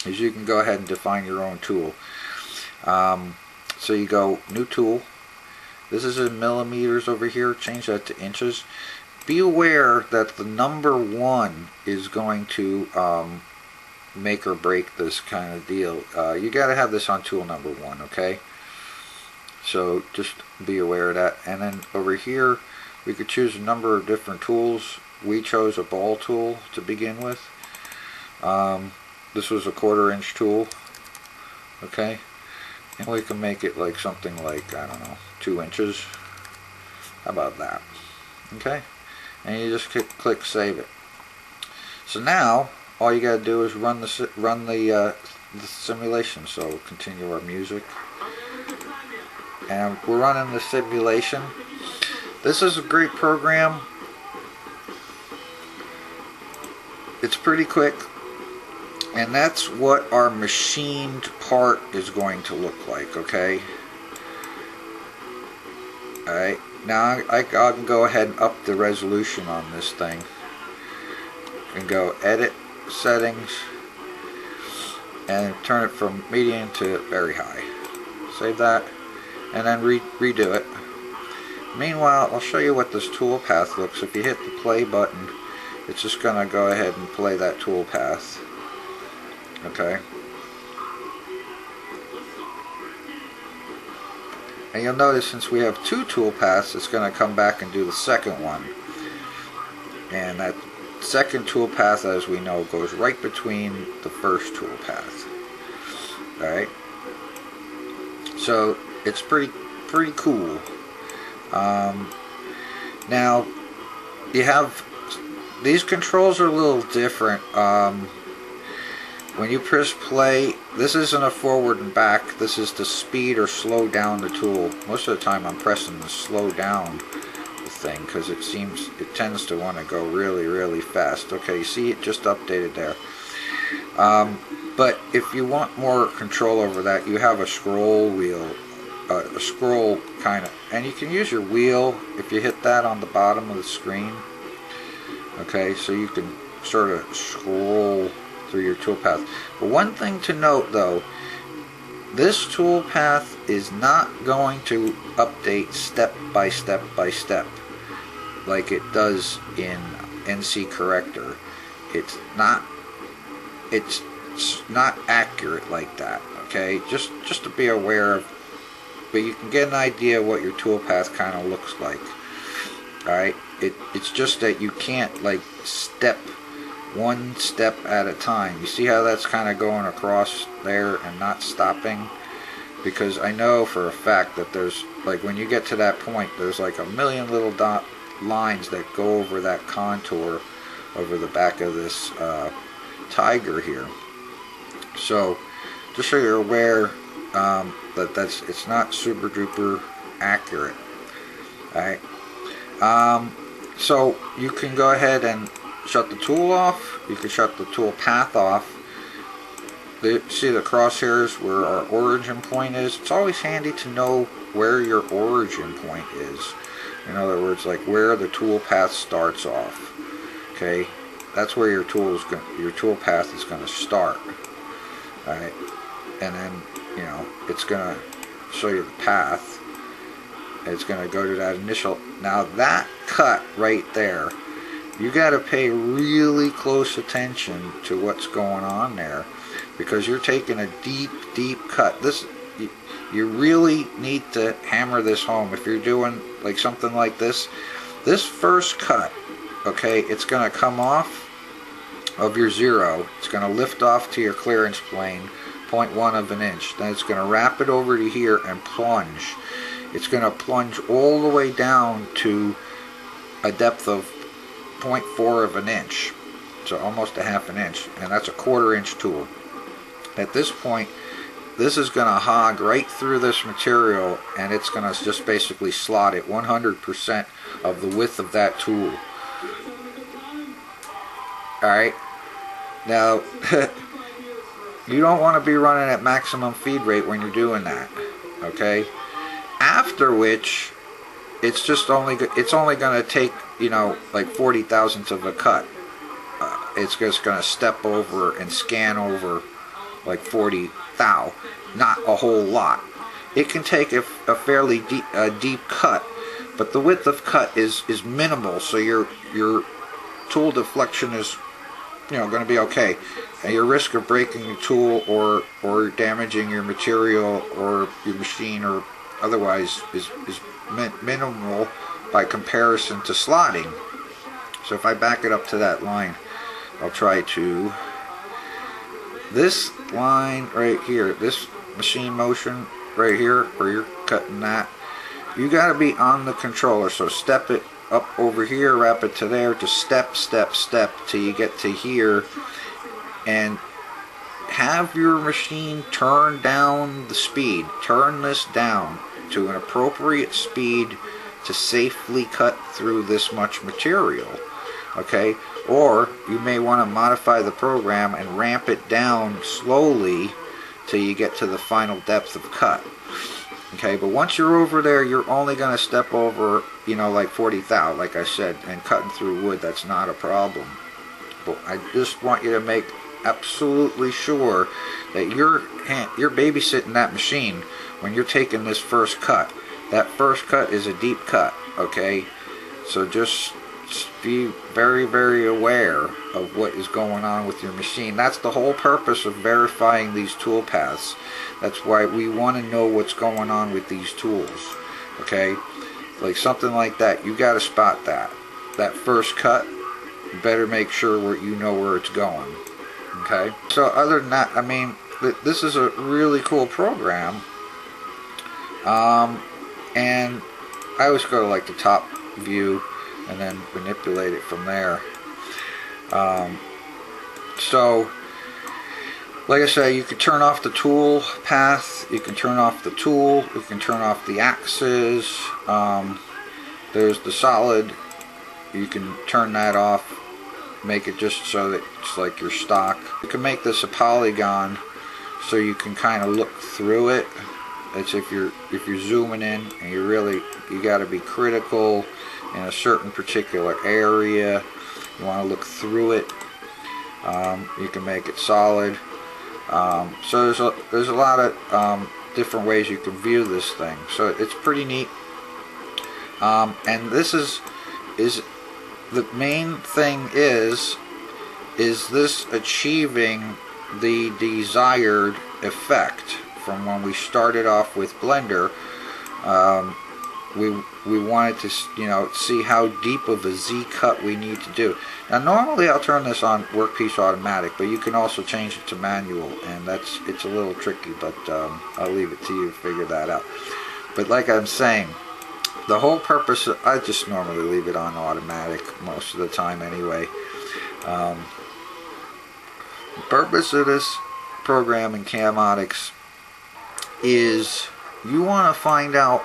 is you can go ahead and define your own tool. So you go New Tool. This is in millimeters over here. Change that to inches. Be aware that the number 1 is going to make or break this kind of deal. You got to have this on tool number 1, okay? So just be aware of that. And then over here, we could choose a number of different tools. We chose a ball tool to begin with. This was a 1/4" tool, okay? And we can make it like something like, I don't know, 2 inches. How about that? Okay? And you just click Save It. So now, all you got to do is run the simulation. So continue our music. And we're running the simulation. This is a great program. It's pretty quick. And that's what our machined part is going to look like, okay? Alright, now I can go ahead and up the resolution on this thing. And go Edit, Settings, and turn it from medium to very high. Save that, and then redo it. Meanwhile, I'll show you what this toolpath looks. If you hit the play button, it's just going to go ahead and play that toolpath. Okay. And you'll notice, since we have 2 toolpaths, it's going to come back and do the second one. And that second toolpath, as we know, goes right between the first toolpath. Alright. So it's pretty cool. Now you have these controls are a little different. When you press play, this isn't a forward and back. This is to speed or slow down the tool. Most of the time I'm pressing to slow down the thing, because it tends to want to go really fast. Okay, you see it just updated there. But if you want more control over that, you have a scroll wheel, a scroll kind of, and you can use your wheel if you hit that on the bottom of the screen. Okay, so you can sort of scroll through your toolpath. But one thing to note, though, this toolpath is not going to update step by step like it does in NC Corrector. It's not accurate like that. Okay, just to be aware of. But you can get an idea of what your toolpath kind of looks like. Alright, it's just that you can't like step one step at a time. You see how that's kind of going across there and not stopping? Because I know for a fact that there's, like, when you get to that point, there's like a million little dot lines that go over that contour over the back of this tiger here. So just so you're aware that it's not super duper accurate. Alright, so you can go ahead and shut the tool off. You can shut the tool path off. See the crosshairs where our origin point is? It's always handy to know where your origin point is. In other words, like where the tool path starts off. Okay, that's where your tool path is going to start. All right, and then it's going to show you the path. It's going to go to that initial. Now that cut right there, you got to pay really close attention to what's going on there, because you're taking a deep cut. You really need to hammer this home. If you're doing like something like this first cut, okay, it's going to come off of your 0. It's going to lift off to your clearance plane, 0.1 of an inch. Then it's going to wrap it over to here and plunge. It's going to plunge all the way down to a depth of 0.4 of an inch, so almost a half an inch, and that's a 1/4 inch tool. At this point, this is going to hog right through this material, and it's going to just basically slot it 100% of the width of that tool. Alright, now you don't want to be running at maximum feed rate when you're doing that, okay? After which, it's only going to take, like 40 thousandths of a cut. It's just going to step over and scan over like 40 thou, not a whole lot. It can take a fairly deep cut, but the width of cut is minimal, so your tool deflection is going to be okay, and your risk of breaking your tool or damaging your material or your machine or otherwise is minimal by comparison to slotting. So if I back it up to that line, I'll try to, this line right here, this machine motion right here where you're cutting that, you got to be on the controller. So step it up over here, wrap it to there, to step till you get to here, and have your machine turn down the speed. Turn this down to an appropriate speed to safely cut through this much material. Okay, or you may want to modify the program and ramp it down slowly till you get to the final depth of cut. Okay, but once you're over there, you're only going to step over, like 40 thou, like I said, and cutting through wood, that's not a problem. But I just want you to make absolutely sure that you're babysitting that machine when you're taking this first cut. That first cut is a deep cut, okay? So just be very, very aware of what is going on with your machine. That's the whole purpose of verifying these tool paths. That's why we want to know what's going on with these tools, okay? Like something like that, you got to spot that. That first cut, you better make sure you know where it's going, okay? So other than that, I mean, this is a really cool program. And I always go to like the top view and then manipulate it from there. So like I say, you can turn off the tool path, you can turn off the tool, you can turn off the axes. There's the solid, you can turn that off, make it just so that it's like your stock. You can make this a polygon so you can kind of look through it. It's if you're zooming in and you got to be critical in a certain particular area, you want to look through it. You can make it solid. So there's a lot of different ways you can view this thing. So it's pretty neat. And this is the main thing is this achieving the desired effect from when we started off with Blender. we wanted to, you know, see how deep of a Z cut we need to do. Now normally I'll turn this on workpiece automatic, but you can also change it to manual, and it's a little tricky, but I'll leave it to you to figure that out. But like I'm saying, the whole purpose, I just normally leave it on automatic most of the time anyway. The purpose of this program in Camatics is you want to find out,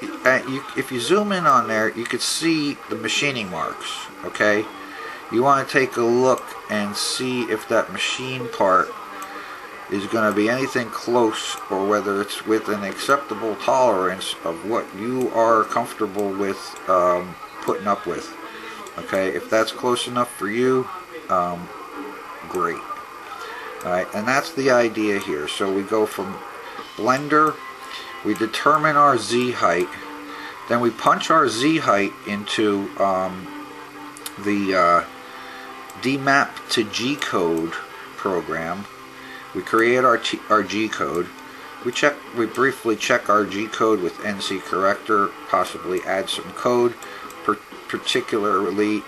if you zoom in on there, you could see the machining marks, okay? You want to take a look and see if that machine part is going to be anything close, or whether it's with an acceptable tolerance of what you are comfortable with putting up with. Okay, if that's close enough for you, great. Alright, and that's the idea here. So we go from blender, we determine our Z height, then we punch our Z height into the DMAP to G code program. We create our G code. We briefly check our G code with NC Corrector, possibly add some code. Particularly,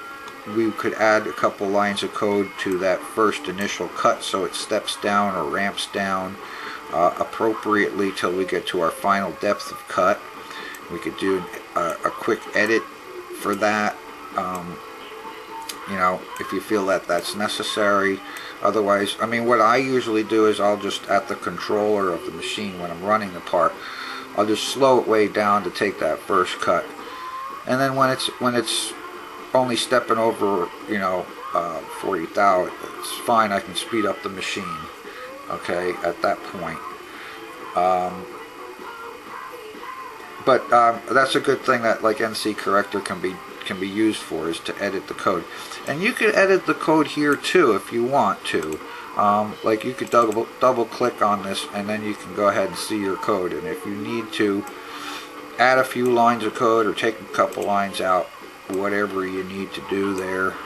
we could add a couple lines of code to that first initial cut so it steps down or ramps down appropriately till we get to our final depth of cut. We could do a quick edit for that, you know, if you feel that that's necessary. Otherwise, I mean, what I usually do is I'll just, at the controller of the machine when I'm running the part, I'll just slow it way down to take that first cut. And then when it's only stepping over, you know, 40 thou, it's fine. I can speed up the machine, okay, at that point. But that's a good thing that like NC Corrector can be used for, is to edit the code. And you could edit the code here too if you want to. Like you could double click on this, and then you can go ahead and see your code. And if you need to add a few lines of code or take a couple lines out, whatever you need to do there,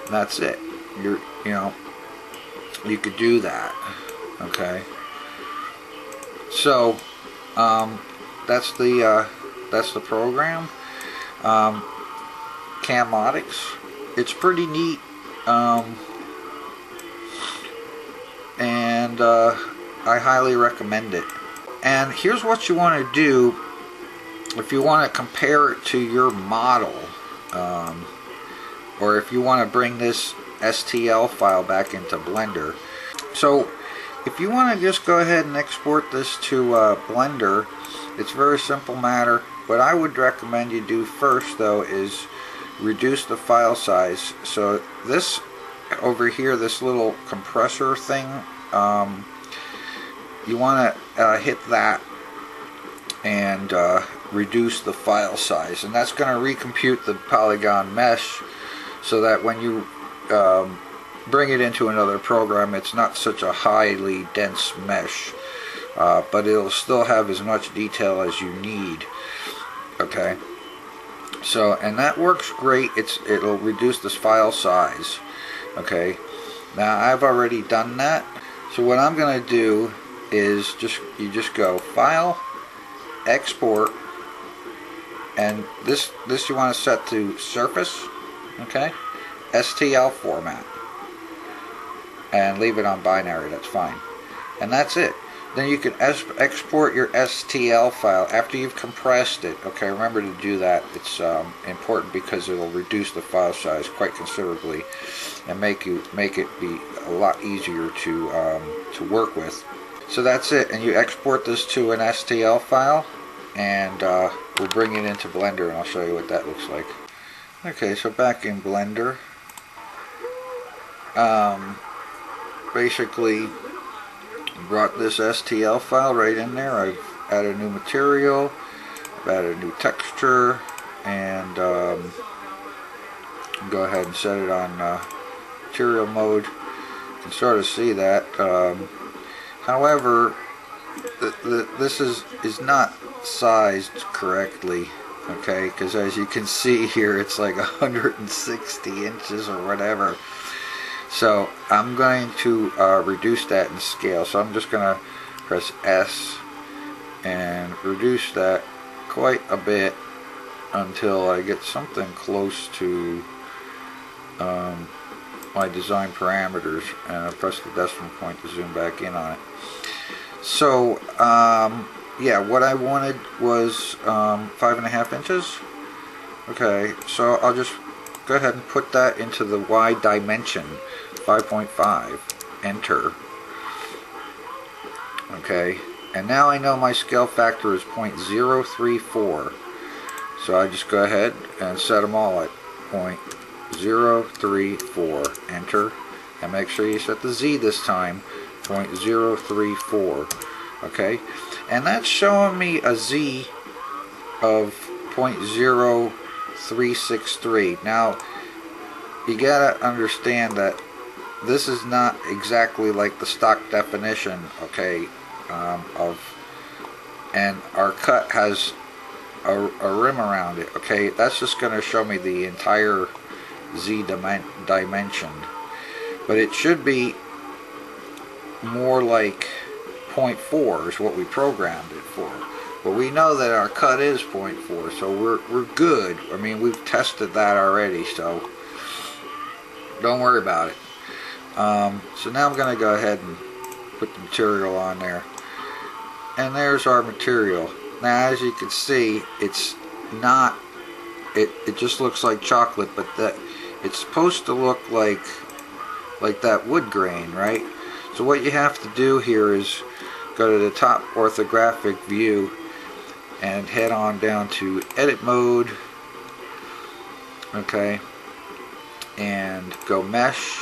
that's it. You know, you could do that. Okay. So that's the program. Camatics. It's pretty neat, and I highly recommend it. And here's what you want to do if you want to compare it to your model, or if you want to bring this STL file back into Blender. So if you want to just go ahead and export this to Blender, it's a very simple matter. What I would recommend you do first, though, is reduce the file size. So this over here, this little compressor thing, you want to hit that and reduce the file size, and that's going to recompute the polygon mesh so that when you bring it into another program, it's not such a highly dense mesh, but it'll still have as much detail as you need. Okay, so, and that works great. It'll reduce this file size. Okay, now I've already done that. So what I'm going to do is you just go File, Export, and this you want to set to Surface. Okay, STL format, and leave it on binary. That's fine, and that's it. Then you can export your STL file after you've compressed it. Okay, remember to do that. It's important because it'll reduce the file size quite considerably and make it be a lot easier to work with. So that's it, and you export this to an STL file, and we'll bring it into Blender, and I'll show you what that looks like. Okay, so back in Blender, basically brought this STL file right in there. I've added a new material, I've added a new texture, and go ahead and set it on material mode. You can sort of see that. However, this is not sized correctly, okay, because as you can see here, it's like 160 inches or whatever. So I'm going to reduce that in scale. So I'm just going to press S and reduce that quite a bit until I get something close to my design parameters, and I press the decimal point to zoom back in on it. So yeah, what I wanted was 5.5 inches. Okay, so I'll just go ahead and put that into the Y dimension, 5.5, enter. Okay, and now I know my scale factor is 0.034, so I just go ahead and set them all at 0.034, enter, and make sure you set the Z this time, 0.034. Okay, and that's showing me a Z of 0.0363. Now you gotta understand that this is not exactly like the stock definition, okay, and our cut has a rim around it. Okay, that's just going to show me the entire Z dimension, but it should be more like 0.4 is what we programmed it for. But we know that our cut is 0.4, so we're good. I mean, we've tested that already, so don't worry about it. So now I'm going to go ahead and put the material on there, and there's our material. Now, as you can see, it's not. It just looks like chocolate, but that it's supposed to look like that wood grain, right? So what you have to do here is go to the top orthographic view and head on down to edit mode, okay, and go mesh,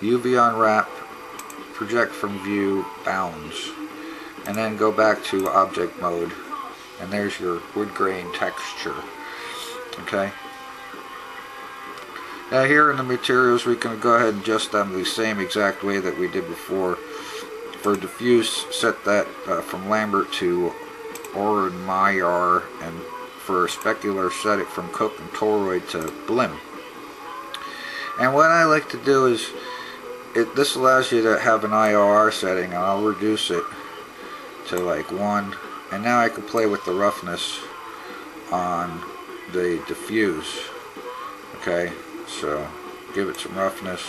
UV on wrap, project from view, bounds, and then go back to object mode, and there's your wood grain texture. Okay, now here in the materials we can go ahead and adjust them the same exact way that we did before. For diffuse, set that from Lambert to Oren-Mayer, and for specular, set it from Cook and Toroyd to Blim. And what I like to do is, this allows you to have an IOR setting, and I'll reduce it to like 1, and now I can play with the roughness on the diffuse. Okay, so give it some roughness,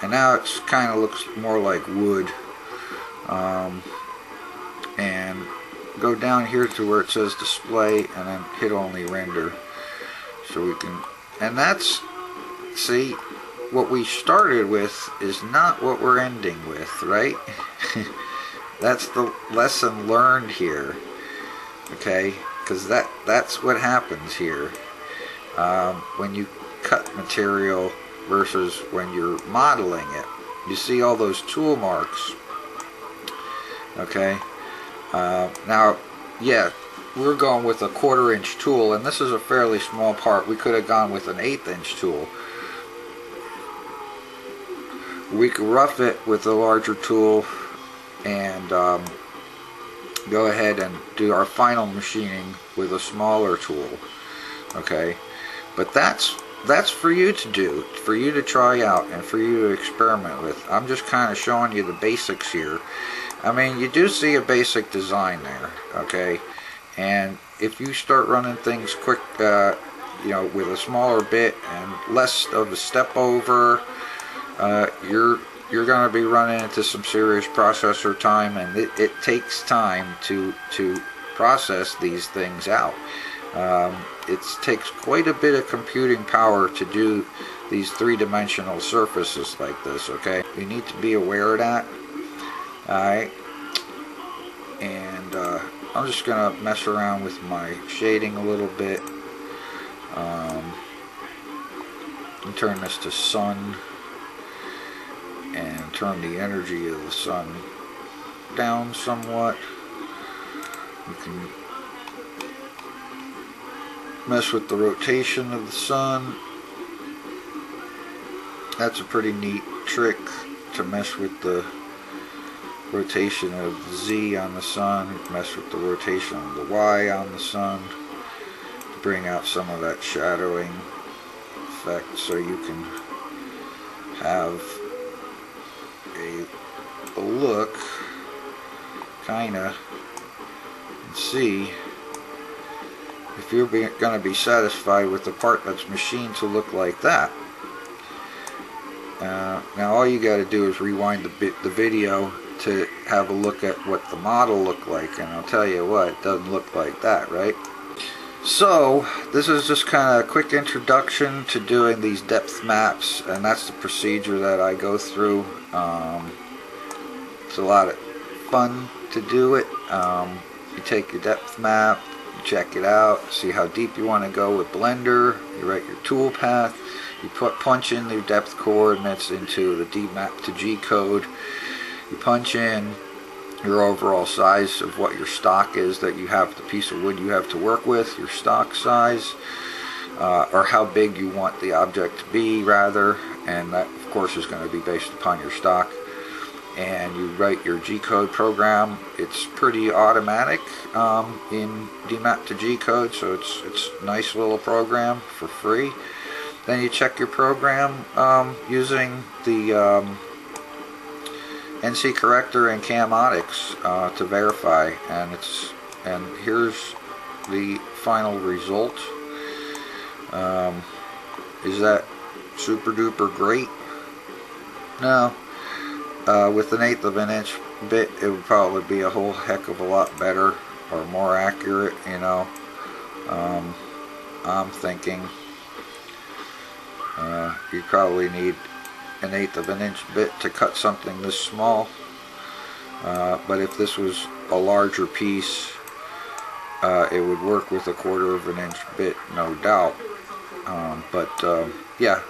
and now it kind of looks more like wood. And go down here to where it says display, and then hit only render, so we can, and that's, see, what we started with is not what we're ending with, right? That's the lesson learned here, okay? Because that's what happens here when you cut material versus when you're modeling it. You see all those tool marks, okay? Now, yeah, we're going with a 1/4 inch tool, and this is a fairly small part. We could have gone with an 1/8 inch tool. We could rough it with a larger tool and go ahead and do our final machining with a smaller tool. Okay, but that's for you to do, for you to try out, and for you to experiment with. I'm just kind of showing you the basics here. I mean, you do see a basic design there, okay? And if you start running things quick, you know, with a smaller bit and less of a step over, you're going to be running into some serious processor time, and it takes time to process these things out. It takes quite a bit of computing power to do these three-dimensional surfaces like this, okay? You need to be aware of that. Alright, and I'm just going to mess around with my shading a little bit. And turn this to sun, and turn the energy of the sun down somewhat. You can mess with the rotation of the sun. That's a pretty neat trick, to mess with the rotation of the Z on the sun, mess with the rotation of the Y on the sun, to bring out some of that shadowing effect, so you can have a look, kinda, see if you're going to be satisfied with the part that's machined to look like that. Now all you got to do is rewind the video to have a look at what the model looked like, and I'll tell you what, it doesn't look like that, right? So this is just kind of a quick introduction to doing these depth maps, and that's the procedure that I go through. It's a lot of fun to do it. You take your depth map, you check it out, see how deep you want to go with Blender, you write your tool path, you punch in your depth coordinates into the D map to G code, you punch in your overall size of what your stock is that you have, the piece of wood you have to work with, your stock size, or how big you want the object to be rather, and that of course is going to be based upon your stock. And you write your G-code program. It's pretty automatic in DMAP to G-code, so it's a nice little program for free. Then you check your program using the NC Corrector and Camatics to verify, and here's the final result. Is that super duper great? No. With an 1/8 of an inch bit, it would probably be a whole heck of a lot better or more accurate, you know. I'm thinking you probably need an 1/8 of an inch bit to cut something this small, but if this was a larger piece, it would work with a 1/4 of an inch bit, no doubt. Yeah,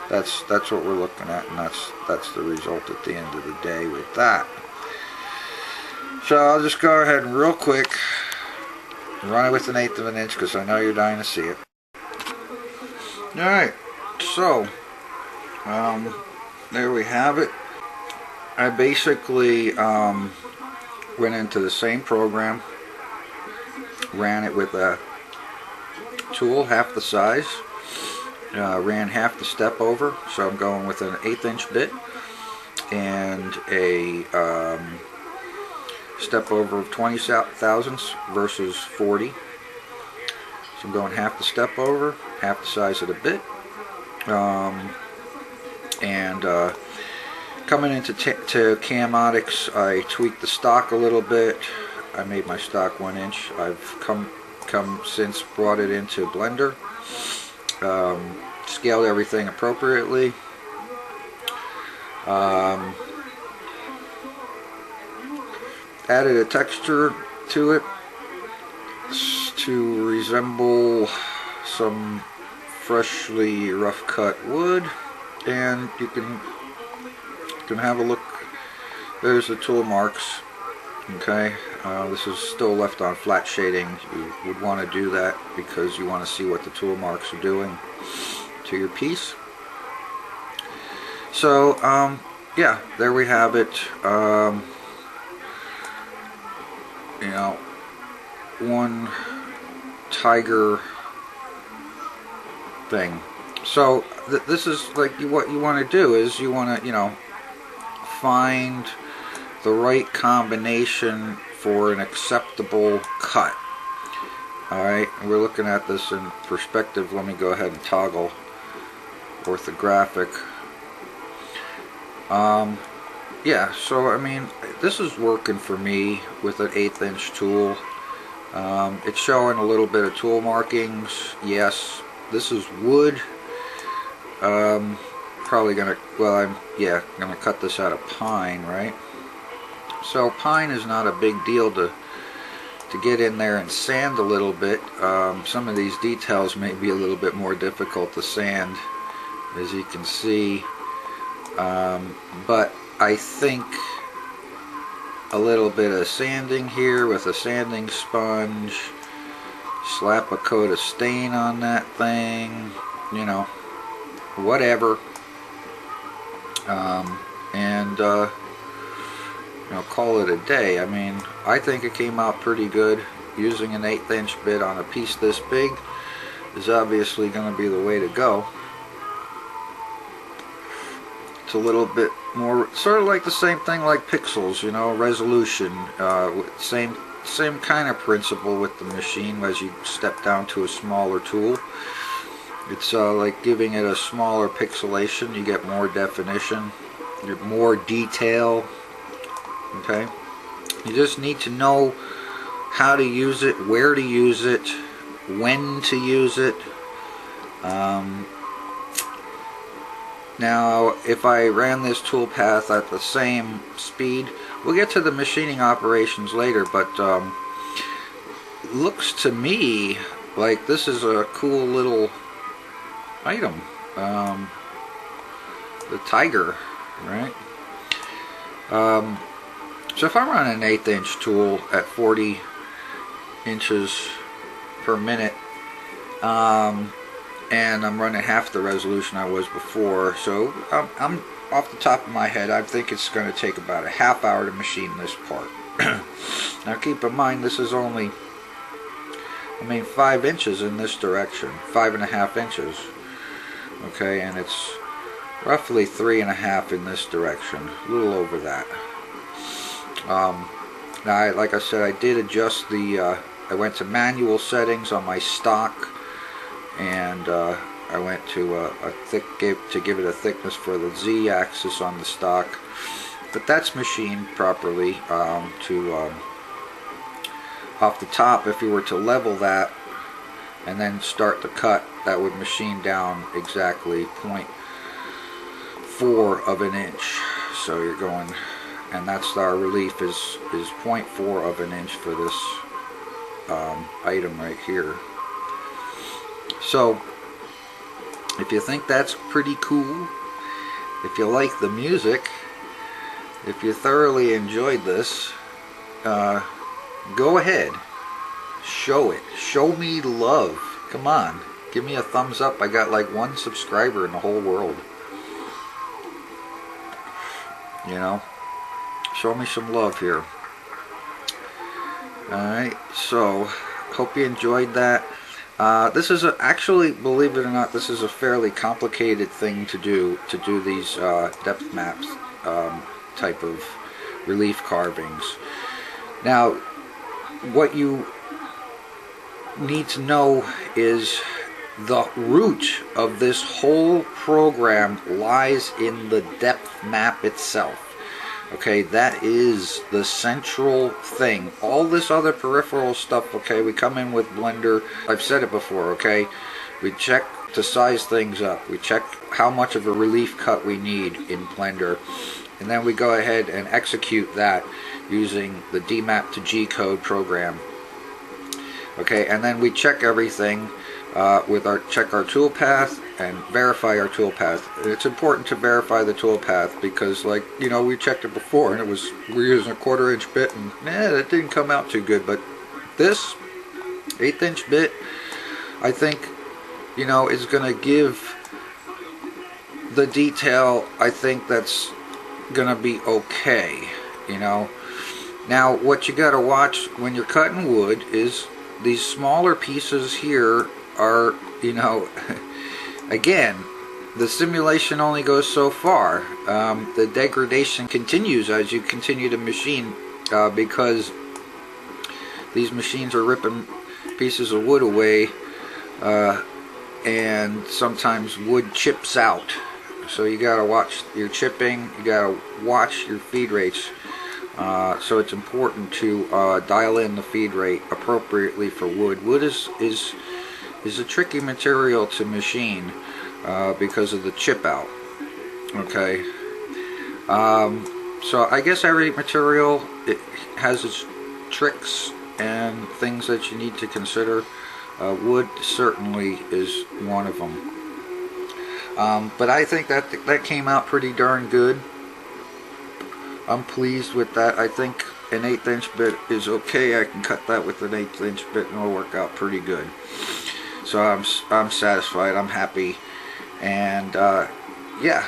that's what we're looking at, and that's the result at the end of the day with that. So I'll just go ahead and real quick run it with an 1/8 of an inch because I know you're dying to see it. Alright, so there we have it. I basically went into the same program, ran it with a tool half the size, ran half the step over, so I'm going with an 1/8 inch bit and a step over of 20 thousandths versus 40. So I'm going half the step over, half the size of the bit, and coming into Camatics, I tweaked the stock a little bit. I made my stock 1 inch. I've come since brought it into Blender. Scaled everything appropriately. Added a texture to it to resemble some freshly rough cut wood, and you can have a look. There's the tool marks. Okay, this is still left on flat shading. You would want to do that because you want to see what the tool marks are doing to your piece. So yeah, there we have it. You know, one tiger thing. So this is like what you want to do is you want to, you know, find the right combination for an acceptable cut. Alright, we're looking at this in perspective. Let me go ahead and toggle orthographic. Yeah, so I mean, this is working for me with an 1/8 inch tool. It's showing a little bit of tool markings. Yes, this is wood. Probably gonna, well, I'm gonna cut this out of pine, right? So pine is not a big deal to get in there and sand a little bit. Some of these details may be a little bit more difficult to sand, as you can see, but I think a little bit of sanding here with a sanding sponge, slap a coat of stain on that thing, you know, whatever, and you know, call it a day. I mean, I think it came out pretty good. Using an 1/8 inch bit on a piece this big is obviously going to be the way to go. It's a little bit more, sort of like the same thing like pixels, you know, resolution, same same kind of principle with the machine as you step down to a smaller tool. It's like giving it a smaller pixelation. You get more definition, you get more detail. Okay, you just need to know how to use it, where to use it, when to use it. Now, if I ran this toolpath at the same speed, we'll get to the machining operations later, but looks to me like this is a cool little item. The Tiger, right? So if I run an 1/8 inch tool at 40 inches per minute, and I'm running half the resolution I was before, so I'm off the top of my head, I think it's going to take about a half hour to machine this part. Now keep in mind, this is only, 5 inches in this direction, 5.5 inches. Okay, and it's roughly 3.5 in this direction, a little over that. Now, like I said, I did adjust the, I went to manual settings on my stock, and I went to to give it a thickness for the Z-axis on the stock. But that's machined properly off the top. If you were to level that and then start the cut, that would machine down exactly 0.4 of an inch. So you're going, and that's our relief is 0.4 of an inch for this item right here. So if you think that's pretty cool, if you like the music, if you thoroughly enjoyed this, go ahead, show it, show me love. Come on, give me a thumbs up. I got like 1 subscriber in the whole world. You know, show me some love here. Alright, so hope you enjoyed that. This is actually, believe it or not, this is a fairly complicated thing to do these depth maps type of relief carvings. Now, what you need to know is the root of this whole program lies in the depth map itself. Okay, that is the central thing. All this other peripheral stuff, okay, we come in with Blender. I've said it before, okay? We check to size things up. We check how much of a relief cut we need in Blender. And then we go ahead and execute that using the DMAP to G code program. Okay, and then we check everything with check our toolpath and verify our toolpath. It's important to verify the toolpath because, like, you know, we checked it before and we're using a 1/4 inch bit and that didn't come out too good. But this 1/8 inch bit, I think, you know, is going to give the detail, I think, that's going to be okay, you know. Now, what you got to watch when you're cutting wood is these smaller pieces here are, you know, again, the simulation only goes so far. The degradation continues as you continue to machine because these machines are ripping pieces of wood away and sometimes wood chips out. So you gotta watch your chipping, you gotta watch your feed rates. So it's important to dial in the feed rate appropriately for wood. Wood is a tricky material to machine because of the chip out. Okay. So I guess every material, it has its tricks and things that you need to consider. Wood certainly is one of them. But I think that came out pretty darn good. I'm pleased with that. I think an 1/8 inch bit is okay. I can cut that with an 1/8 inch bit and it'll work out pretty good. So I'm satisfied. I'm happy. And yeah,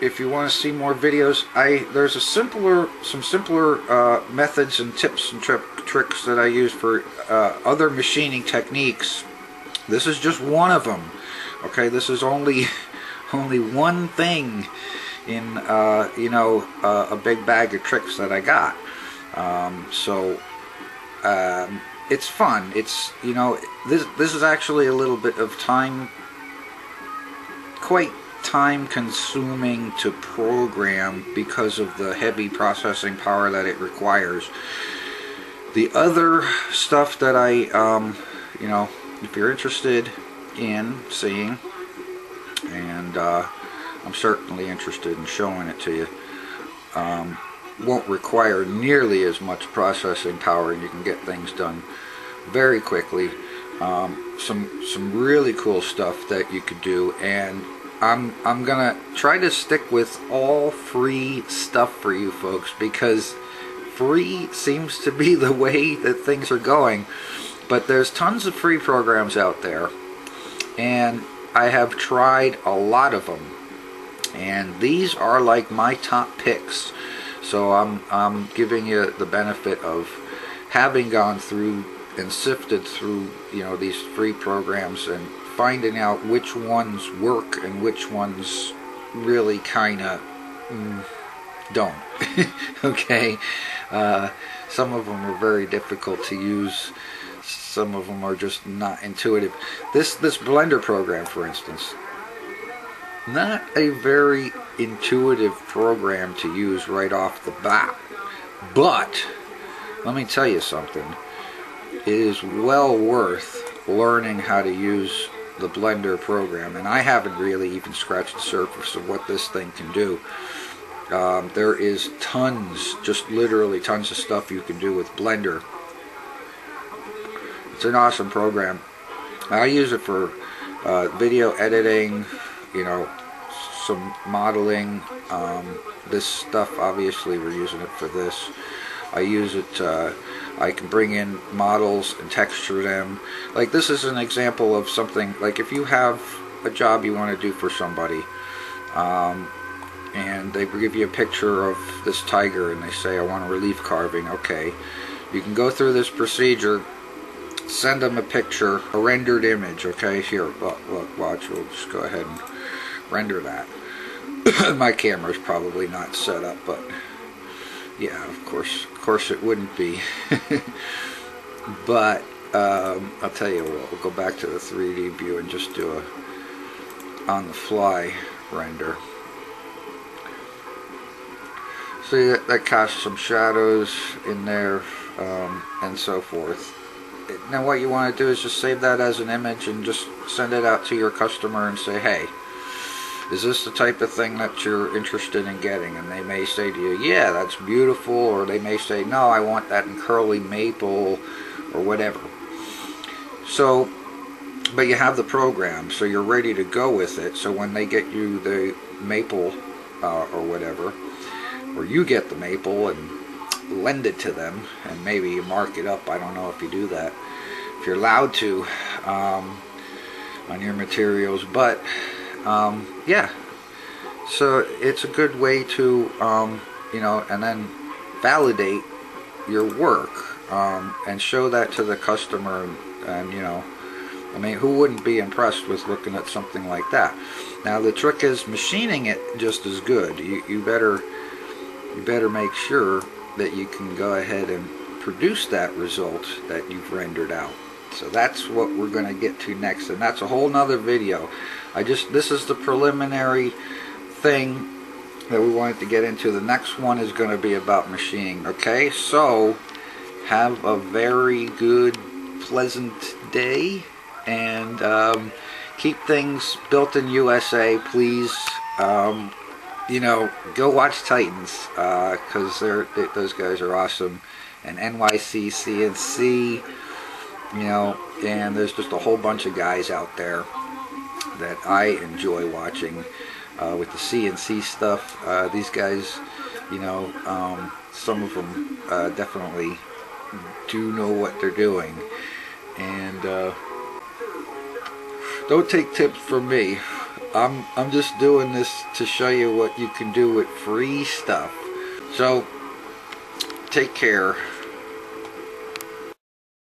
if you want to see more videos, there's some simpler methods and tips and tricks that I use for other machining techniques. This is just one of them. Okay, this is only one thing in you know, a big bag of tricks that I got. So it's fun. It's, you know, this is actually a little bit of quite time consuming to program because of the heavy processing power that it requires. The other stuff that I, you know, if you're interested in seeing, and I'm certainly interested in showing it to you, won't require nearly as much processing power, and you can get things done very quickly. Some really cool stuff that you could do, and I'm gonna try to stick with all free stuff for you folks, because free seems to be the way that things are going. But there's tons of free programs out there, and I have tried a lot of them, and these are like my top picks. So I'm giving you the benefit of having gone through and sifted through, you know, these free programs and finding out which ones work and which ones really kind of don't. Okay, some of them are very difficult to use. Some of them are just not intuitive. This Blender program, for instance, not a very intuitive program to use right off the bat. But let me tell you something. It is well worth learning how to use the Blender program, and I haven't really even scratched the surface of what this thing can do. There is tons, just literally tons of stuff you can do with Blender. It's an awesome program. I use it for video editing, you know, some modeling. This stuff, obviously we're using it for this. I use it, I can bring in models and texture them. Like, this is an example of something, like if you have a job you want to do for somebody, and they give you a picture of this tiger and they say, I want a relief carving. Okay, you can go through this procedure, send them a picture, a rendered image. Okay, here, look, watch, we'll just go ahead and render that. My camera's probably not set up, but yeah, of course it wouldn't be. But I'll tell you what, we'll go back to the 3D view and just do a on the fly render. See, that casts some shadows in there, and so forth. Now what you want to do is just save that as an image and just send it out to your customer and say, hey, is this the type of thing that you're interested in getting? And they may say to you, yeah, that's beautiful, or they may say, no, I want that in curly maple, or whatever. So, but you have the program, so you're ready to go with it. So when they get you the maple, or whatever, or you get the maple and lend it to them, and maybe you mark it up. I don't know if you do that, if you're allowed to, on your materials. But yeah, so it's a good way to you know, and then validate your work, and show that to the customer, and you know, I mean, who wouldn't be impressed with looking at something like that? Now the trick is machining it just as good. You better make sure that you can go ahead and produce that result that you've rendered out. So that's what we're going to get to next, and that's a whole nother video. This is the preliminary thing that we wanted to get into. The next one is going to be about machining. Okay, so have a very good, pleasant day, and keep things built in USA, please. You know, go watch Titans, because those guys are awesome, and NYC CNC, you know, and there's just a whole bunch of guys out there that I enjoy watching with the CNC stuff. These guys, you know, some of them definitely do know what they're doing, and don't take tips from me. I'm just doing this to show you what you can do with free stuff. So take care.